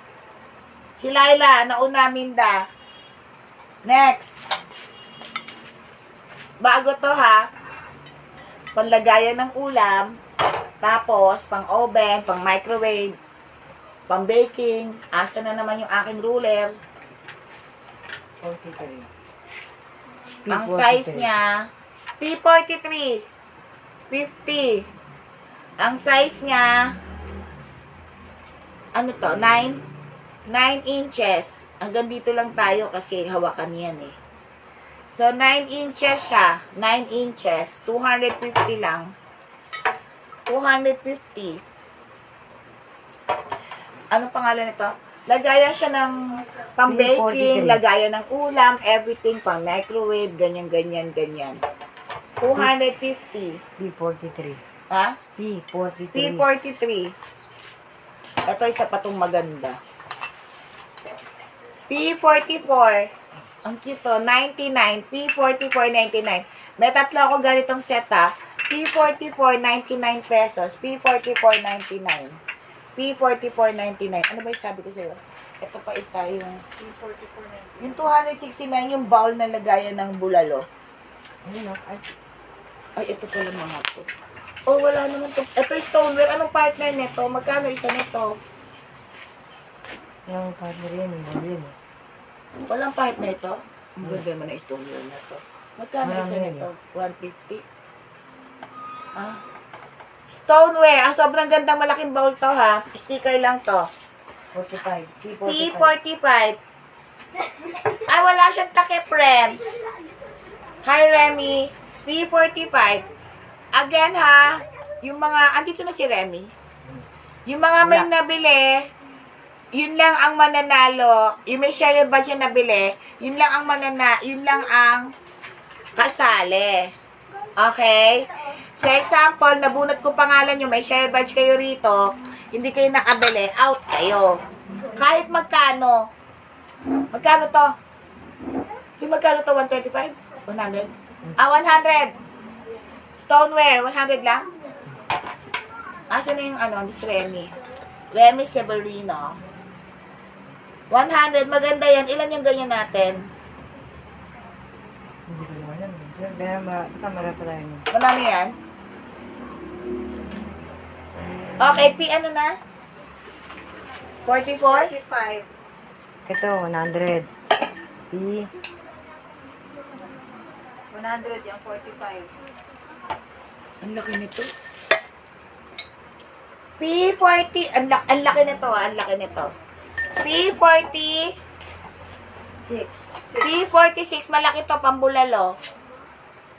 Si Laila. Nauna Minda. Next. Bago to ha. Panlagayan ng ulam. Tapos, pang oven, pang microwave, pang baking. Asa na naman yung aking ruler. 43. Ang size niya, P43. 50. Ang size niya, ano to, 9 inches. Hanggang dito lang tayo kasi hawakan yan eh. So, 9 inches siya. 9 inches. 250 lang. 250. Anong pangalan nito? Lagayan siya ng pang-baking, 43. lagayan ng ulam, everything, pang-microwave, ganyan. 250. P43. Ha? P43. P43. Ito isa pa itong maganda. P44. Ang cute to. 99. P44, 99. May tatlo ako ganitong set ha. P44, 99 pesos. P44, 99. P44, 99. Ano ba yung sabi ko sa'yo? Ito pa isa yung... P44 Yung 269, yung bowl na lagayan ng bulalo. Ayun o. Ay, ito pala mga to. Oh, wala naman to. Ito yung stoneware. Anong partner nito? Magkano isa nito? Yung partner yun. Yun. Walang partner ito? Ang ganda naman na stoneware na to. Magkano Marami isa yan, nito? 150? Ah. Stoneware. Ang sobrang gandang malaking bowl to ha. Sticker lang to. 45. P45. Ay, wala siyang takip, Rems. Hi, Remy. P45. Again, ha. Yung mga, andito na si Remy. Yung mga may nabili, yun lang ang mananalo. Yung may share badge na nabili, yun lang ang kasali. Okay? So, example, nabunot ko pangalan nyo, may share badge kayo rito, hindi kayo nakabili, out kayo. Kahit magkano. Magkano to? Yung magkano to? 125? 100? 100. Stoneware, 100 lang? Asa na yung Miss Remy? Remy Severino. 100, maganda yan. Ilan yung ganyan natin? Hindi ko naman alam. Pero kamera pa tayo. Marami yan? Okay, P ano na? 44? 45. Ito, 100. P. 100 yung 45. Ang laki nito. P40. Ang laki nito Ang laki nito. P40. P46. Malaki to, pambulalo.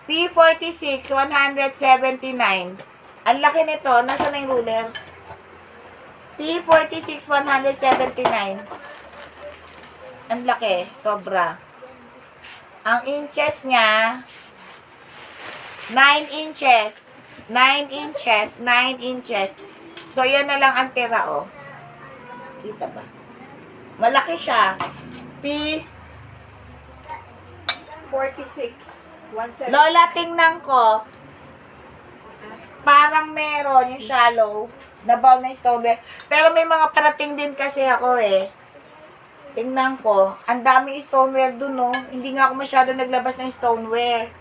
P46. 179. Ang laki nito. Nasaan na yung ruler? P46. 179. Ang laki. Sobra. Ang inches niya, 9 inches. 9 inches. 9 inches. So, yan na lang ang tira, oh. Kita ba? Malaki siya. P. 46. 170. Lola, tingnan ko. Parang meron yung shallow na bowl na stoneware. Pero may mga parating din kasi ako eh. Tingnan ko. Ang daming stoneware dun, no? Hindi nga ako masyado naglabas ng stoneware.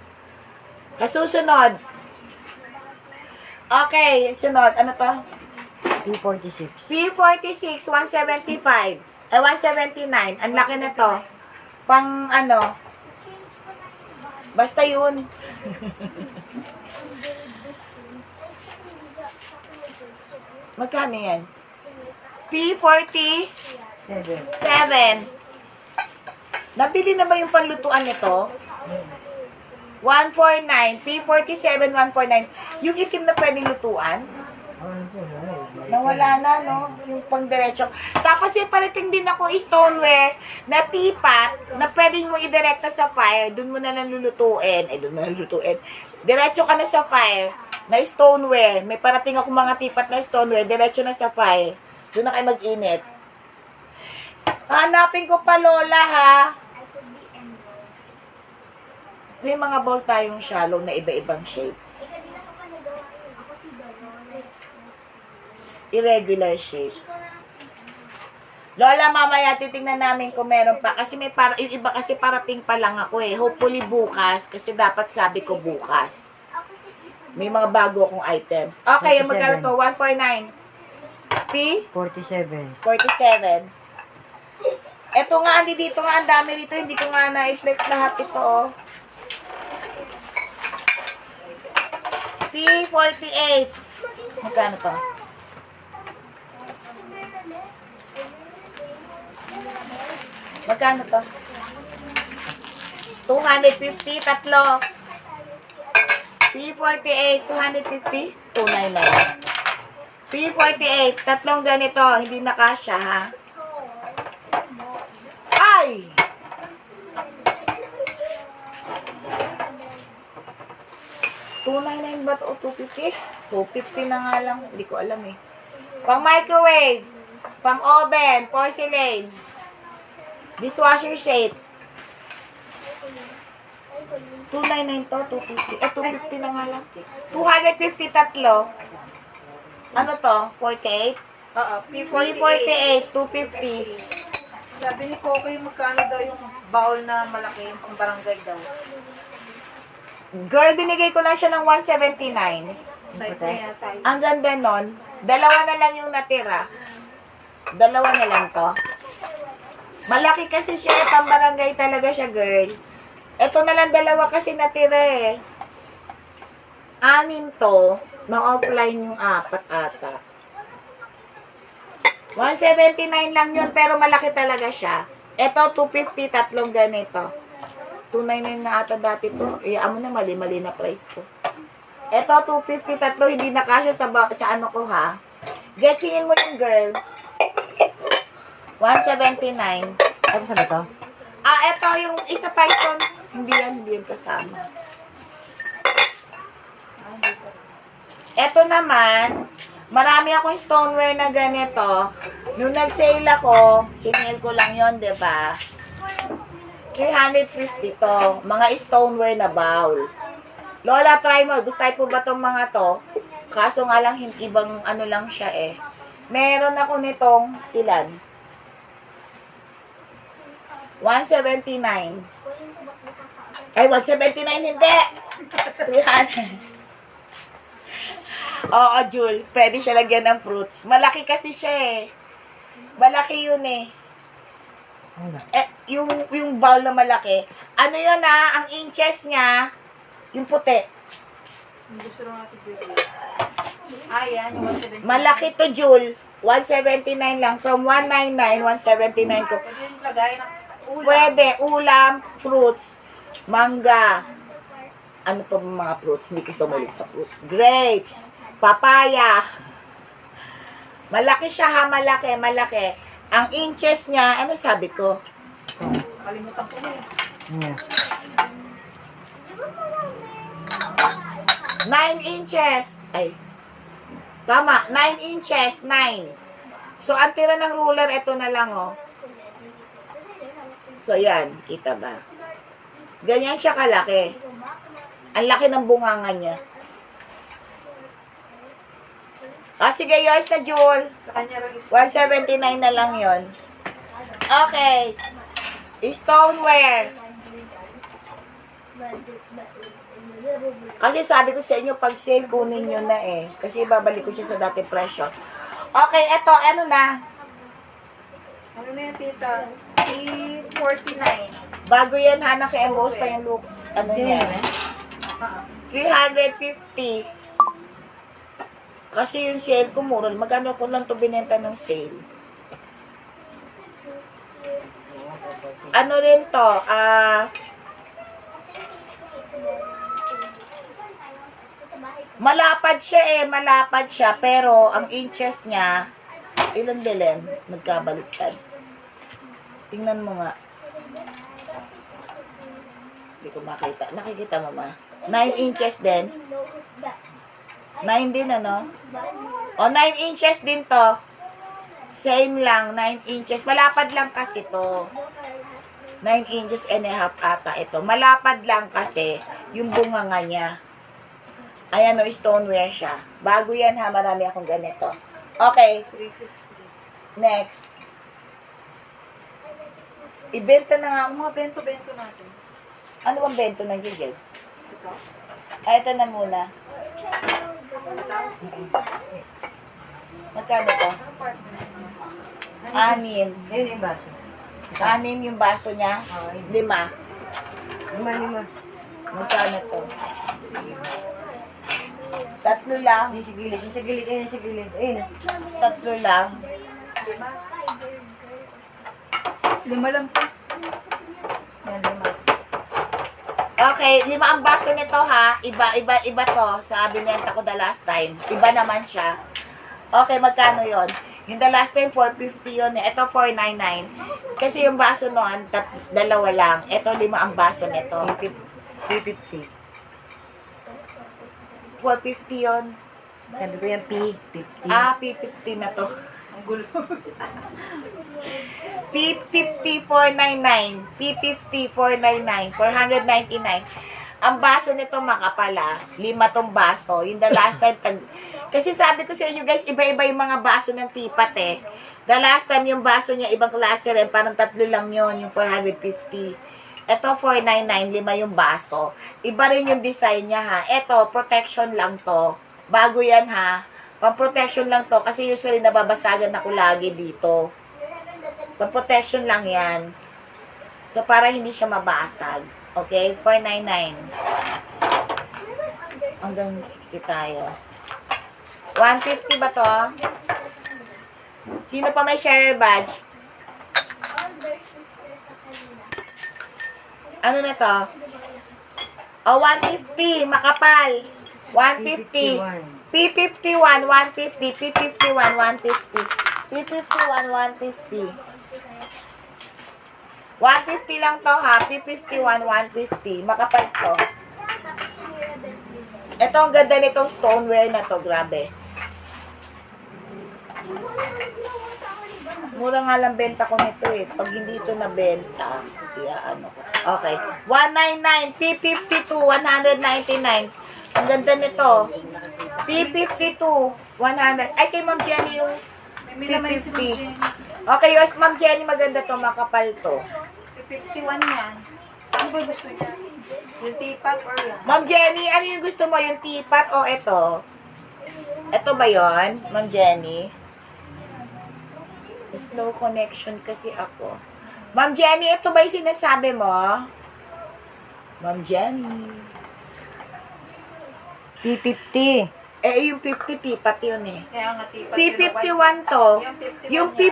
Kasusunod. Okay, sunod. Ano to? P46. P46, 175. 179. Ang laki na to. Pang ano? Basta yun. Magkano yan? P47. 7. Nabili na ba yung panlutuan nito? 149. P47, 149. Yung itim na pwedeng lutuan? Nawala na, no? Yung pang diretso. Tapos may parating din ako stoneware na teapot na pwedeng mo idirekta sa fire. Doon mo na lang lulutuin. Doon mo na lulutuin. Diretso ka na sa fire na stoneware. May parating ako mga teapot na stoneware. Diretso na sa fire. Doon na kayo mag-init. Hanapin ko pa, Lola, ha? May mga bowl tayong shallow na iba-ibang shape. Irregular shape. Lola, mamaya titingnan namin kung meron pa. Kasi may yung iba kasi parating pa lang ako eh. Hopefully bukas. Kasi dapat sabi ko bukas. May mga bago akong items. Okay, yung magkano to? 149. P? 47. 47. Eto nga, andi dito nga. Ang dami dito. Hindi ko nga na-flex lahat ito, oh. P48. Magkano to? Magkano to? 250, tatlo. P48, 250, 299. P48, tatlong ganito, hindi na kasya, ha? Ay! $299 ba ito o $250? $250 na nga lang. Hindi ko alam eh. Pang microwave. Pang oven. Porcelain. Dishwasher shade. $299 to, $250. $250 na nga lang. 250 tatlo. Ano to? 48? Oo, P48. 348, 250. Sabi ni Coco yung magkano daw yung bowl na malaki, yung pang barangay daw. Girl, binigay ko lang siya ng 179. Type na yan tayo. Ang ganda nun. Dalawa na lang yung natira. Dalawa na lang to. Malaki kasi siya. Pambarangay talaga siya, girl. Ito na lang dalawa kasi natira eh. 6 to. Na-offline yung 4 ata. 179 lang yun, pero malaki talaga siya. Ito, 250, tatlong ganito. 299 na ata dati to. Amo na, mali-mali na price to. Ito, 250, tatlo, hindi na kasya sa ano ko, ha. Getsingin mo yung girl. 179. Ano sa to? Ito yung isa pa ito. Hindi yan kasama. Ito naman, marami akong stoneware na ganito. Nung nag-sale ako, sinale ko lang yon, diba? 350 to. Mga stoneware na bowl. Lola, try mo. Gusto po ba tong mga to? Kaso nga lang, ibang ano lang siya eh. Meron ako nitong ilan? 179. Ay, 179 hindi. 300. Oo, Jul. Pwede siya lagyan ng fruits. Malaki kasi siya eh. Malaki yun eh. Yung bowl na malaki. Ano yun ang inches niya, yung puti. Gusto lang natin bigyan. Yan, yung 179. Malaki to, Jul. 179 lang. From 199, 179 ko. Pwede yung lagay ng ulam. Pwede, ulam, fruits, mangga. Ano pa mga fruits? Hindi ko sumulit sa fruits. Grapes, papaya. Malaki siya ha, malaki. Ang inches niya, ano sabi ko? Kalimutan ko na eh. Yeah. 9 inches. Ay, tama. 9 inches. 9. So, ang tira ng ruler, ito na lang, oh. So, yan. Kita ba? Ganyan siya kalaki. Ang laki ng bunganga niya. Ah, sige, yours na, Jewel. Sa kanya rin 179 na lang yon. Okay. Stoneware. Kasi sabi ko sa inyo, pag sale, kunin nyo na eh. Kasi babalik ko siya sa dati presyo. Okay, eto, ano na? Ano na yan, tita? E49. Bago yan, Hana, kay Embos pa yung look. Ano niya? 350. Kasi yung sale ko, mura. Magkano ko lang to binenta ng sale? Ano rin to? Malapad siya eh. Malapad siya. Pero, ang inches niya, ilan bilin? Nagkabaliktad. Tingnan mo nga. Hindi ko makita. Nakikita mo ma? 9 inches din. 9 din ano? O, 9 inches din to. Same lang, 9 inches. Malapad lang kasi to. 9 inches and a half ata ito. Malapad lang kasi yung bunganga niya. Ayan o, stoneware siya. Bago yan ha, marami akong ganito. Okay. 350. Next. Ibenta na nga. Ang mga bento-bento natin. Ano bang bento ng gigil? Ito. Ay, ito na muna. Magkano to? Anong part na yan? 6. Ayun yung baso. 6 yung baso niya. Oo, ayun. 5. 5. Magkano to? 3 lang. Ayun sa gilid. Ayun sa gilid. Ayun sa gilid. Ayun. 3 lang. 5 lang po. Yan, 5. Okay, 5 ang baso nito ha. Iba to sa binenta ko the last time. Iba naman siya. Okay, magkano yon? Yung the last time, 450 yun. Ito, 499. Kasi yung baso noon, 2 lang. Ito, 5 ang baso nito. 350. 450 yun. Sabi ko yan, P50. Ah, P50 na to. Ang gulo. P50, 499. P50, 499. 499. Ang baso nito makapala. 5 tong baso. Yung the last time, kasi sabi ko sa inyo guys, iba-iba yung mga baso ng tipat eh. The last time yung baso niya, ibang klase rin. Parang 3 lang yon yung 450. Ito, 499. 5 yung baso. Iba rin yung design niya ha. Ito, protection lang to. Bago yan ha. Pang-protection lang to. Kasi usually nababasagan ako lagi dito. Pang-protection lang yan. So, para hindi siya mabasag. Okay? 499. Hanggang 60 tayo. 150 ba to? Sino pa may share badge? Ano na to? Oh, 150. Makapal. 150. P51, 150. P51, 150. P51, 150. 150 lang to ha. P51, 150. Makapal to. Ito ang ganda nitong stoneware na to. Grabe. Mura nga lang benta ko nito eh. Pag hindi ito nabenta, ano ko. Okay. 199. P52, 199. Ang ganda nito. P52, 100. Ay, kay Ma'am Jenny yung May milamay si Ma'am Jenny. Okay, yung Ma'am Jenny, maganda to. Makapal to. 51 yan. Ano ba gusto niya? Yung teapot or yan? Ma'am Jenny, ano yung gusto mo? Yung teapot o ito? Ito ba yon, Ma'am Jenny? Slow connection kasi ako. Ma'am Jenny, ito ba yung sinasabi mo? Ma'am Jenny. P50. Eh, yung 50 tipat yun eh. Kaya nga teapot. P51 to. Yung 51 Yung yan.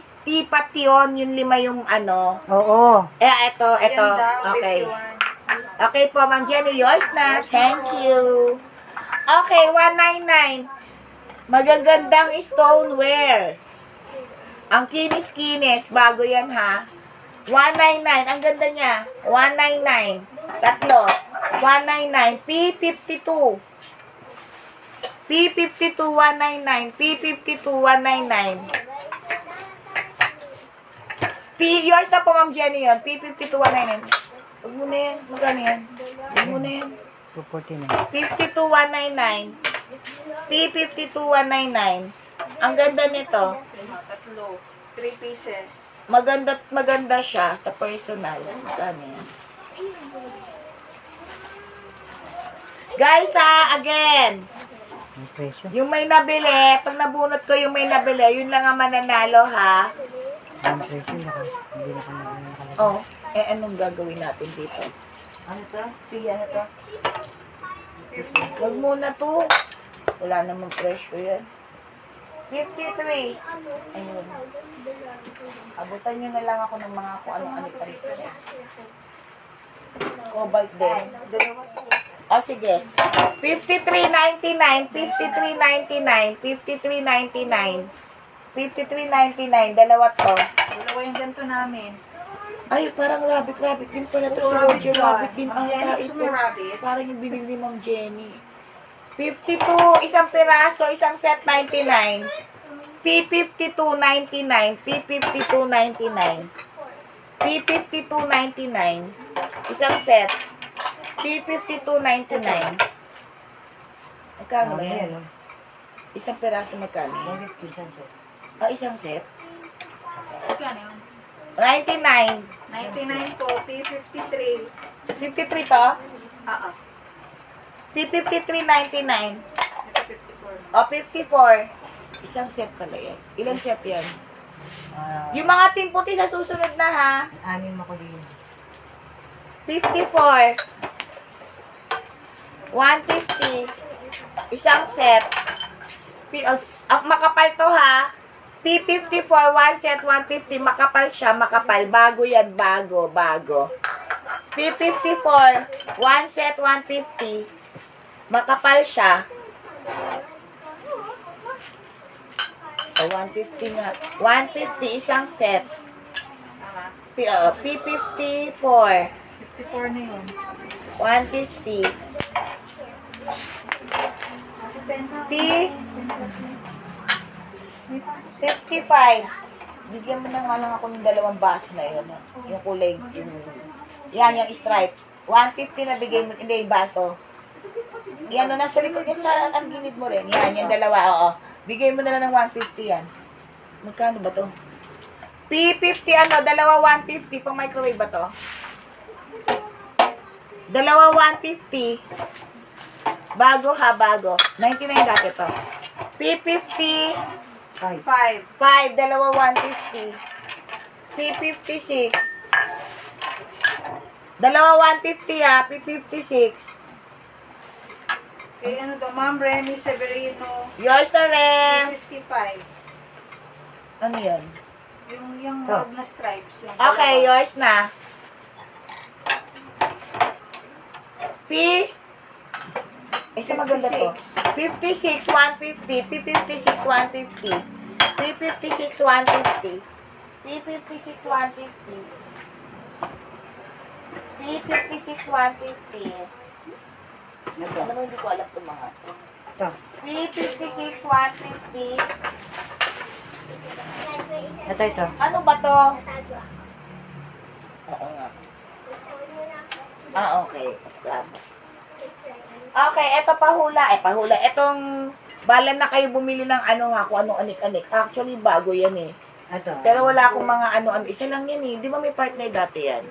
50 tipat yun. Yung 5 yung ano. Oo. Ito. Ayan daw, Okay. 51. Okay po, Ma'am Jenny. Yours na. Thank you. Okay, 199. Magagandang stoneware. Ang kinis-kinis. Bago yan ha. 199. Ang ganda niya. 199. 3. 199. P52. P52,199. P52,199. Yours na po, Ma'am Jenny yun. P52,199. Huwag mo na yan. Magkano yan? Huwag mo na yan. 249. 52,199. P52,199. Ang ganda nito. Tatlo. 3 pieces. Maganda siya sa personal. Magkano yan? Guys, again. May presyo. Yung may nabili, pag nabunot ko yung may nabili, yun lang ang mananalo, ha? Ang presyo na hindi na kami nakalagay. Oh, anong gagawin natin dito? Ano to? Piya na to? Huwag muna to. Wala namang presyo yan. 53. Ayun. Abutan nyo na lang ako ng mga kung anong anik-anik. Cobalt din. O, sige. 53.99, 53.99, 53.99, 53.99, dalawa to. Dalawa yung ganito namin. Ay, parang rabbit din pala to. Ito, Si Roger Rabbit din. Jenny, Ah, gusto ito. mo rabbit? Parang yung binili ni Ma'am Jenny. 52, isang piraso, isang set 99. P52.99, P52.99. P52.99. Isang set. P52.99. Magkano ba yan? Isang piraso magkano? 150 Ah, isang set? Magkano yun? 99. 99 po, P53. 53 to? Oo. P53.99. Ito 54. O, 54. Isang set pala yan. Ilang set yan? Yung mga team puti sa susunod na, ha? Anim ako din. 54. 150. Isang set. Makapal to, ha? P54, one set, 150. Makapal siya, makapal. Bago yan, bago. P54, one set, 150. Makapal siya. O, 150 nga. 150, isang set. Tama. P54. 54 na yun. 150. P55. Bigyan mo na nga lang ako ng dalawang baso na yun. Yung kulay. Yung stripe. 150 na bigay mo. Hindi, baso. Yan, no, nasa likod niya sa ang gilid mo rin. Yan, yung dalawa, oo. Bigay mo na lang ng 150 yan. Magkano ba to? P50, dalawa 150. Pang microwave ba to? Dalawa 150. Bago ha, bago. 99 dati to. P50. 5. 5, dalawa 150. P56. Dalawa 150 ha, P56. Okay, ano to? Ma'am Remy Severino. Yours na rin. P55. Ano yan? Yung wag na stripes. Yung Okay, dalawa. yours na. Isa maganda to. 56, 150. P56, 150. P56, 150. P56, 150. P56, 150. Ano mo, hindi ko alam itong mga. Ito. P56, 150. Ito. Ano ba to? Oo nga. Ah, okay. Okay, eto pahula. Pahula. Etong bala na kayo bumili ng kung anong anik-anik. Actually, bago yan eh. Ito. Pero wala akong mga ano. Isa lang yan eh. Di ba may partner dati yan?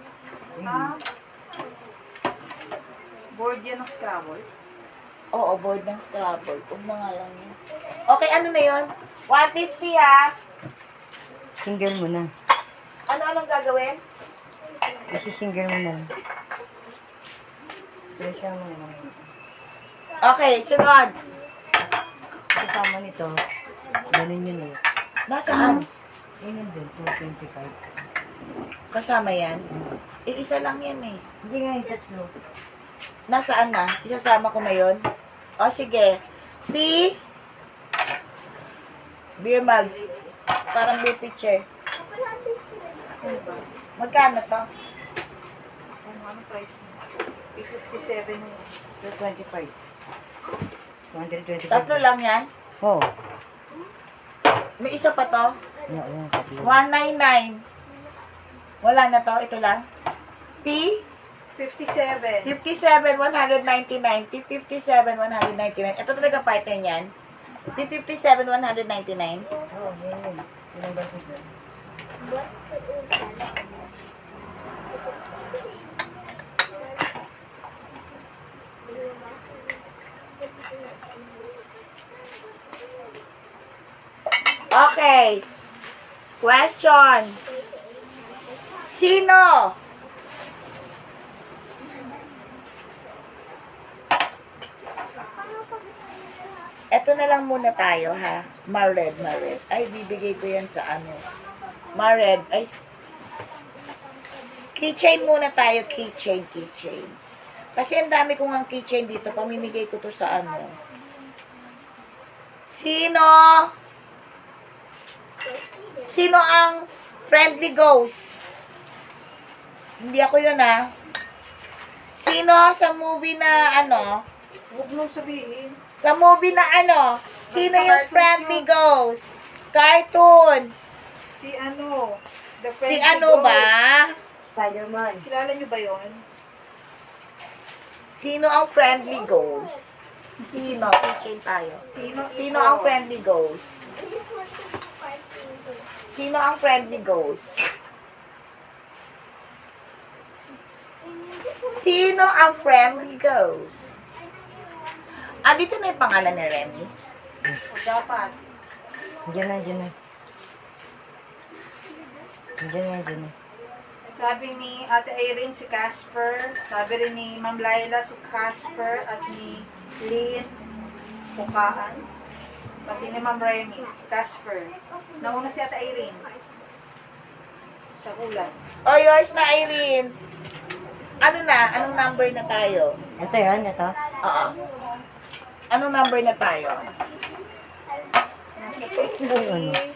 Ah. Board yan ng Scrabble. Oo, board ng Scrabble. Kung na nga lang yan. Okay, ano na yun? 150 ha. Single mo na. Anong gagawin? Isi-single mo na. Presyo mo na. Okay, sunod. Kasama nito, ganun yun eh. Nasaan? Yun din, 225. Kasama yan? Isa lang yan eh. Hindi nga yung tatlo. Nasaan na? Isasama ko na yon. O, sige. Beer mug. Parang beer pitcher. Magkano to? Ano price niya? P57 yun. 225. 225. Tatlo lang yan? Oo. May isa pa to? Yan, tatlo. 199. Wala na to, ito lang. P? 57. 57, 199. P57, 199. Ito talaga partner niyan. P57, 199. Oo, yun. Ilang beses na? Okay. Question. Sino? Ito na lang muna tayo, ha? Mared. Ay, bibigay ko yan sa ano. Mared. Ay. Keychain muna tayo. Keychain. Kasi ang dami kong ang keychain dito. Pamimigay ko to sa ano. Sino? Sino ang friendly ghost? Hindi ako yun, ha? Sino sa movie na ano? Huwag mong sabihin. Sa movie na ano? Sino Basta yung cartoons friendly yun. ghost? Cartoon. Si ano? The Si Friendly ano Ghost. ba? Spider-Man. Kilala niyo ba yon? Sino ang friendly ghost? Sino? Keychain tayo. Sino ang friendly ghost? Sino ang friendly ghost? Sino ang friendly ghost? Ah, dito na yung pangalan ni Remy. O dapat. Diyan na. Diyan na. Sabi ni Ate Irene si Casper. Sabi rin ni Ma'am Laila si Casper at ni Lynn Pukaan. Pati ni Ma'am Remy, Casper. Nauna si Ate Irene. Sa kulat. O, yours na, Irene. Ano na? Anong number na tayo? Ito yan, ito. Oo. Anong number na tayo? Nasa Ano yun?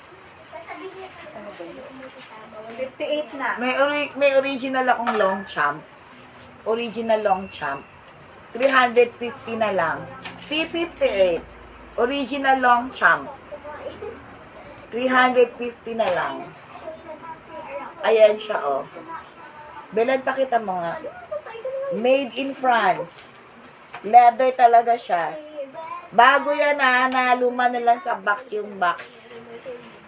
58 na. May original akong long champ. Original long champ. 350 na lang. P58. Original long champ. 350 na lang. Ayan siya, oh. Belan, pakita mo nga. Made in France. Leather talaga siya. Bago yan, ha. Naluma na lang sa box yung box.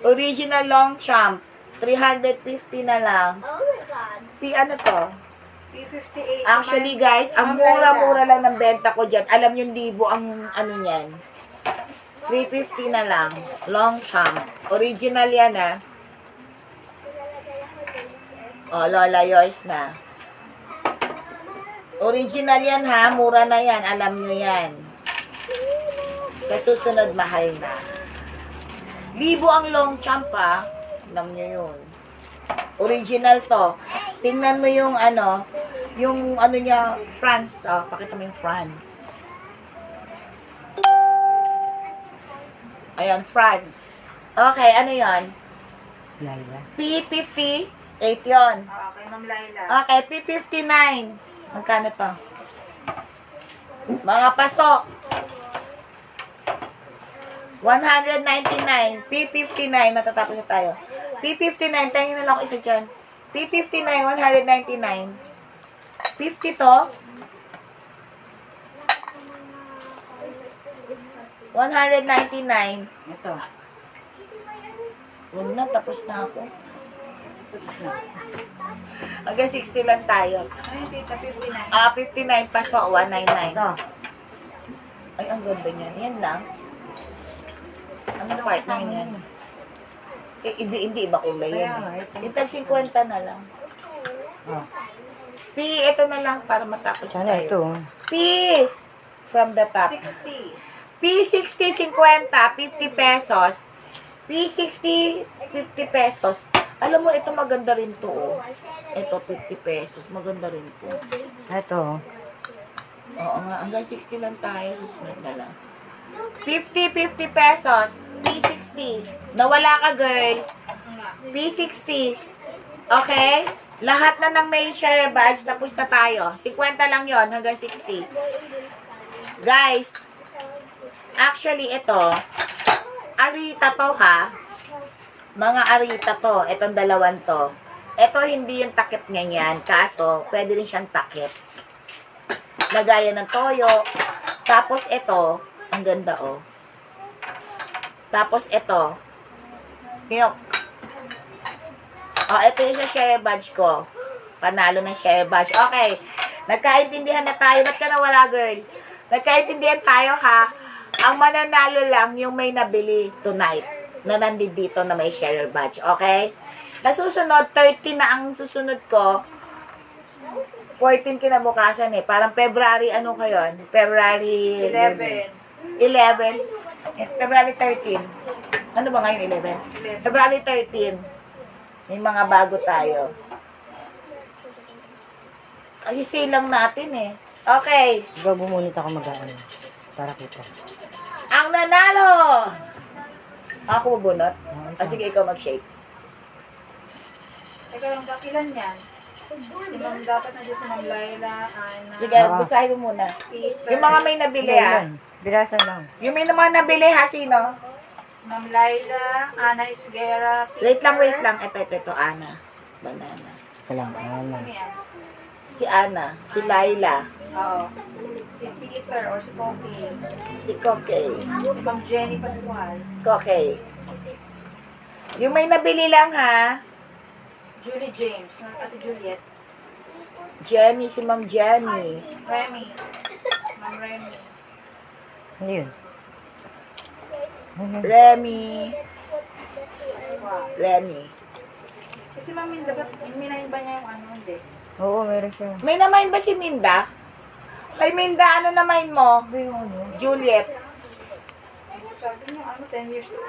Original long champ. 350 na lang. P ano to? P58. Actually, guys, ang Ma'am Laila. mura-mura lang ng benta ko dyan. Alam yung libo ang ano niyan. 350 na lang. Long champ. Original yan, ha. Oh, Lola, yours na. Original yan, ha. Mura na yan. Alam nyo yan. Sa susunod, mahal na. Libo ang long champ, ha. Alam nyo yun. Original to. Tingnan mo yung yung ano niya, France. Oh, pakita mo yung France. Ayan, France. Okay, ano yon? Laila. P58 yon. Okay, Ma'am Laila. Okay, P59. Magkano to? Mga pasok. 199. P59. Matatapos na tayo. P59. Tingin na lang ako isa dyan. P59. 199. 50 to. 199. Ito. Huwag na, tapos na ako. Hanggang 60 lang tayo. Ano yung tita? 59. 59 pasok, 199. Ito. Ay, ang ganda niyan. Yan lang. Anong part na yan? Hindi iba kulay yan. Yung tag 50 na lang. Oh. P, ito na lang para matapos Sana tayo. ito. P, from the top. 60. P60, 50, 50 pesos. P60, 50 pesos. Alam mo, ito maganda rin to. Oh. Ito, 50 pesos. Maganda rin to. Ito. Oo nga, hanggang 60 lang tayo. Susunod na lang. 50 pesos. P60. Nawala ka, girl. P60. Okay? Lahat na ng may share badge, tapos na tayo. 50 lang yon hanggang 60. Guys, Actually, ito, arita to ha. Mga arita to. Itong dalawan to. Ito, hindi yung takip ganyan. Kaso, pwede rin siyang takip. Lagayan ng toyo. Tapos, ito, ang ganda, oh. Tapos, ito, milk. Oh, ito yung sa share badge ko. Panalo ng share badge. Okay. Nagkaintindihan na tayo. Ba't ka nawala, girl? Nagkaintindihan tayo, ha? Ang mananalo lang yung may nabili tonight na nandito na may share badge. Okay? Nasusunod, 30 na ang susunod ko. 14 kinabukasan eh. Parang February, ano kayo? February 11. 11. February 13. Ano ba ngayon, 11? February 13. May mga bago tayo. Kasi silang natin eh. Okay. Ikaw bumunit ako mag-ano. Para kita. Ang nanalo! Ako bubunot? Sige, ikaw mag-shake. Teka lang, ilan yan? Si Ma'am, dapat na si Ma'am Laila, Ana, Sige, busahin mo muna. Peter. Yung mga may nabili ha. Birasan lang. Yung may naman nabili ha, sino? Si Ma'am Laila, Ana Isguera, Peter. Wait lang. Ito, Ana. Banana. Kalang ano. Ano yan? Si Ana, si Laila, Oo. Si Peter or si Poki. si Koke. Si Ma'am Jenny Pascual. Koke. Yung may nabili lang ha. Julie James. Ate Juliet. Jenny, si Ma'am Jenny. Remy. Ma'am Remy. Ano yun? Remy. Pascual. Remy. Kasi Ma'am Minda, minayin ba niya yung ano? Hindi. Oo, meron siya. May namain ba si Minda? Kay Minda, ano namain mo? Ano yung ano? Juliet. Sabi niyo, 10 years to.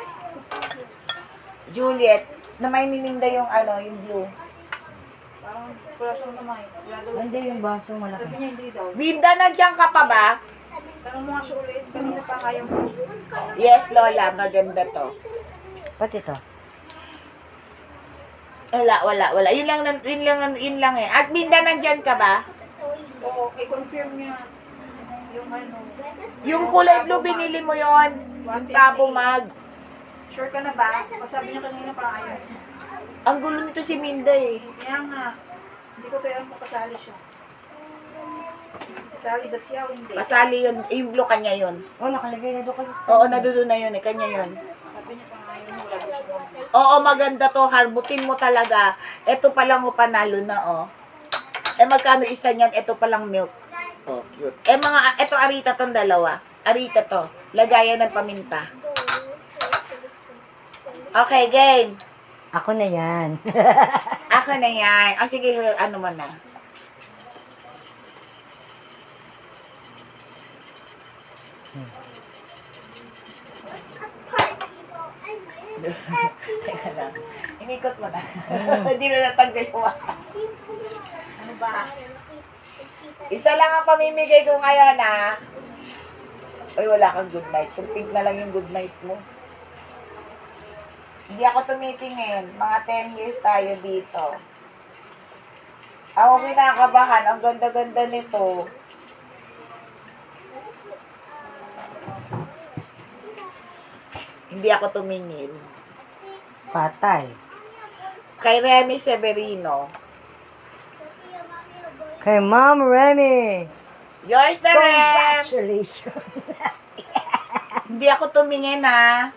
Juliet. Namain ni Minda yung ano, yung blue. Parang wala siyang kamay. Wala daw. Hindi yung baso malaki. Sabi niya hindi daw. Minda, nandiyan ka pa ba? Tanong mo nga siya ulit. Kanina pa kaya mo. Yes, Lola. Maganda to. Pati ito. Wala. Yun lang eh. At Minda, nandyan ka ba? Oo, i-confirm niya. Yung ano. Yung kulay blue, binili mo yon. Yung tabo mag. Sure ka na ba? Sabi niya kanina parang ayaw. Ang gulo nito si Minda eh. Kaya nga. Hindi ko tayo kung kasali siya. Kasali ba siya o hindi? Pasali yun. Yung blue kanya yun. Oh, nakalagay na doon kasi. Oo, nadudo na yun eh. Kanya yun. Sabi niya parang ayaw mo. Wala daw siya. Oo, maganda to. Harbutin mo talaga. Ito pa lang panalo na, oh. Eh, magkano isa niyan? Ito pa lang milk. Oh, cute. Eh, ito arita tong dalawa. Arita to. Lagayan ng paminta. Okay, game. Ako na yan. Ako na yan. O, sige, ano mo na. Teka lang. Inikot mo na. Hindi na natanggal yung mata. Ano ba? Isa lang ang pamimigay ko ngayon, ha? Uy, wala kang good night. Kung pink na lang yung good night mo. Hindi ako tumitingin. Mga 10 years tayo dito. Ako kinakabahan. Ang ganda-ganda nito. Hindi ako tumingin. Patay. Kay Remy Severino. Kay Ma'am Remy. Yours na, Rem! Congratulations. Hindi ako tumingin, ha?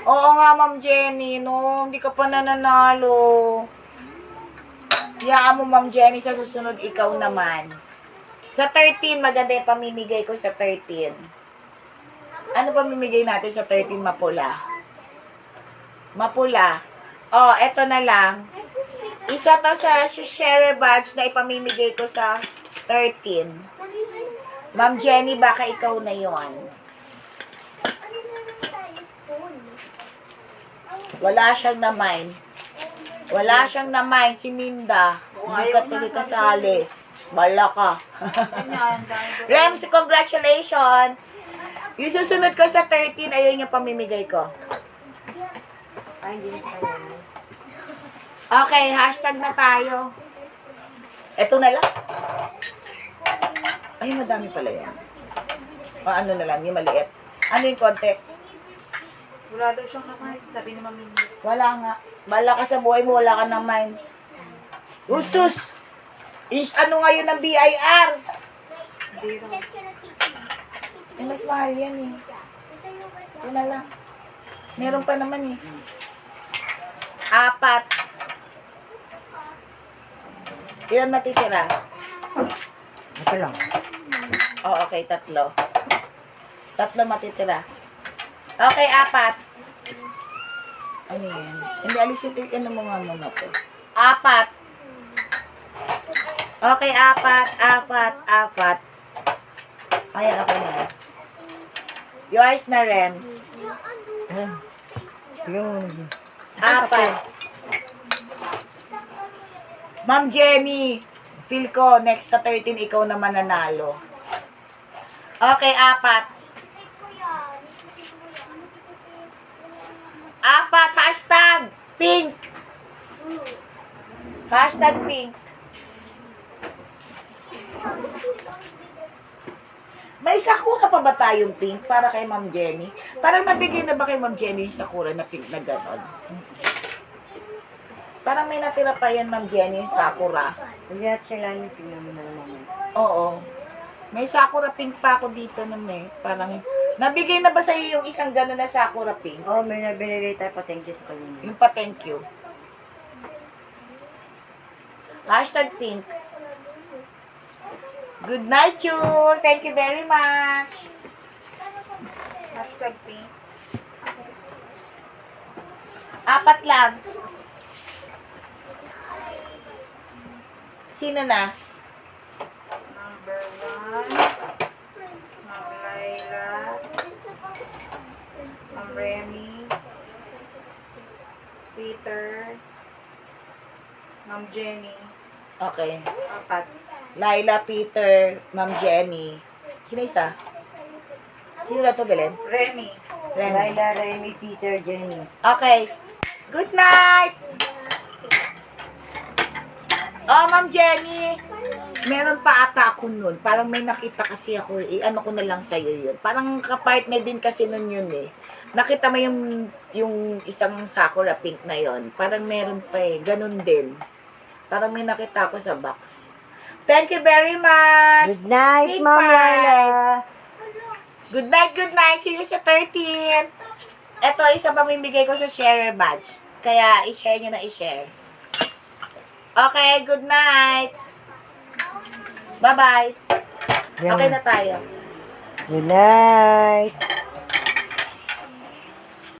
Oo nga, Ma'am Jenny, no? Hindi ka pa nananalo. Hayaan mo, Ma'am Jenny, sa susunod, ikaw naman. Sa 13, maganda yung pamimigay ko sa 13. Ano pamimigay natin sa 13? Mapula. Mapula. Oh, eto na lang. Isa to sa share badge na ipamimigay ko sa 13. Ma'am Jenny, baka ikaw na yon. Wala siyang na-mind. Wala siyang na-mind si Minda. Hindi ka tuloy kasali. Bala ka. Ganyan. Rems, congratulations! Yung susunod ko sa 13, ayun yung pamimigay ko. Ay, hindi na. Okay, hashtag na tayo. Ito na lang. Ay, madami pala yan. O ano na lang, yung maliit. Ano yung konti? Wala daw siyang naman. Sabi ni Mami. Wala nga. Bala ka sa buhay mo, wala ka ng mind. Usus! Ano ngayon ng BIR? Hindi raw. Eh, mas mahal yan eh. Ito na lang. Meron pa naman eh. 4. Ilan matitira? Ito lang. Oh, okay, 3. 3 matitira. Okay, 4. Ano yan? Hindi, alisin ano mo nga muna to. 4. Okay, 4. Ayan, okay na yan. Yours na, Rems. Yung... 4. Ma'am Jenny, feel ko, next sa 13, ikaw na mananalo. Okay, 4. 4, hashtag pink. Hashtag pink. May sakura pa ba tayong pink para kay Ma'am Jenny? Parang nabigay na ba kay Ma'am Jenny yung sakura na pink na gano'n? Parang may natira pa yan, Ma'am Jenny, yung sakura. Hindi at sila yung tingnan mo na naman. Oo. May sakura pink pa ako dito nun eh. Parang, nabigay na ba sa'yo yung isang gano'n na sakura pink? Oo, may nabinigay tayo pa thank you sa kanya. Yung pa thank you. Hashtag pink. Good night, June. Thank you very much. Hashtag pink. 4 lang. Sino na? Number 1. Ma'am Laila. Ma'am Remy. Peter. Ma'am Jenny. Okay. 4. Laila, Peter, Ma'am Jenny. Sino isa? Sino na to, Belen? Remy. Remy. Laila, Remy, Peter, Jenny. Okay. Good night! Oh, Ma'am Jenny. Meron pa ata ako nun. Parang may nakita kasi ako. Ano ko na lang sa'yo yun. Parang kapartner din kasi nun yun eh. Nakita mo yung isang sakura pink na yon. Parang meron pa eh. Ganun din. Parang may nakita ako sa box. Thank you very much. Good night, Big Ma'am bye. Laila. Good night, good night. See you sa 13. Ito, isa pa mamimigay ko sa sharer badge. Kaya, i-share nyo na i-share. Okay, good night. Bye-bye. Okay na tayo. Good night.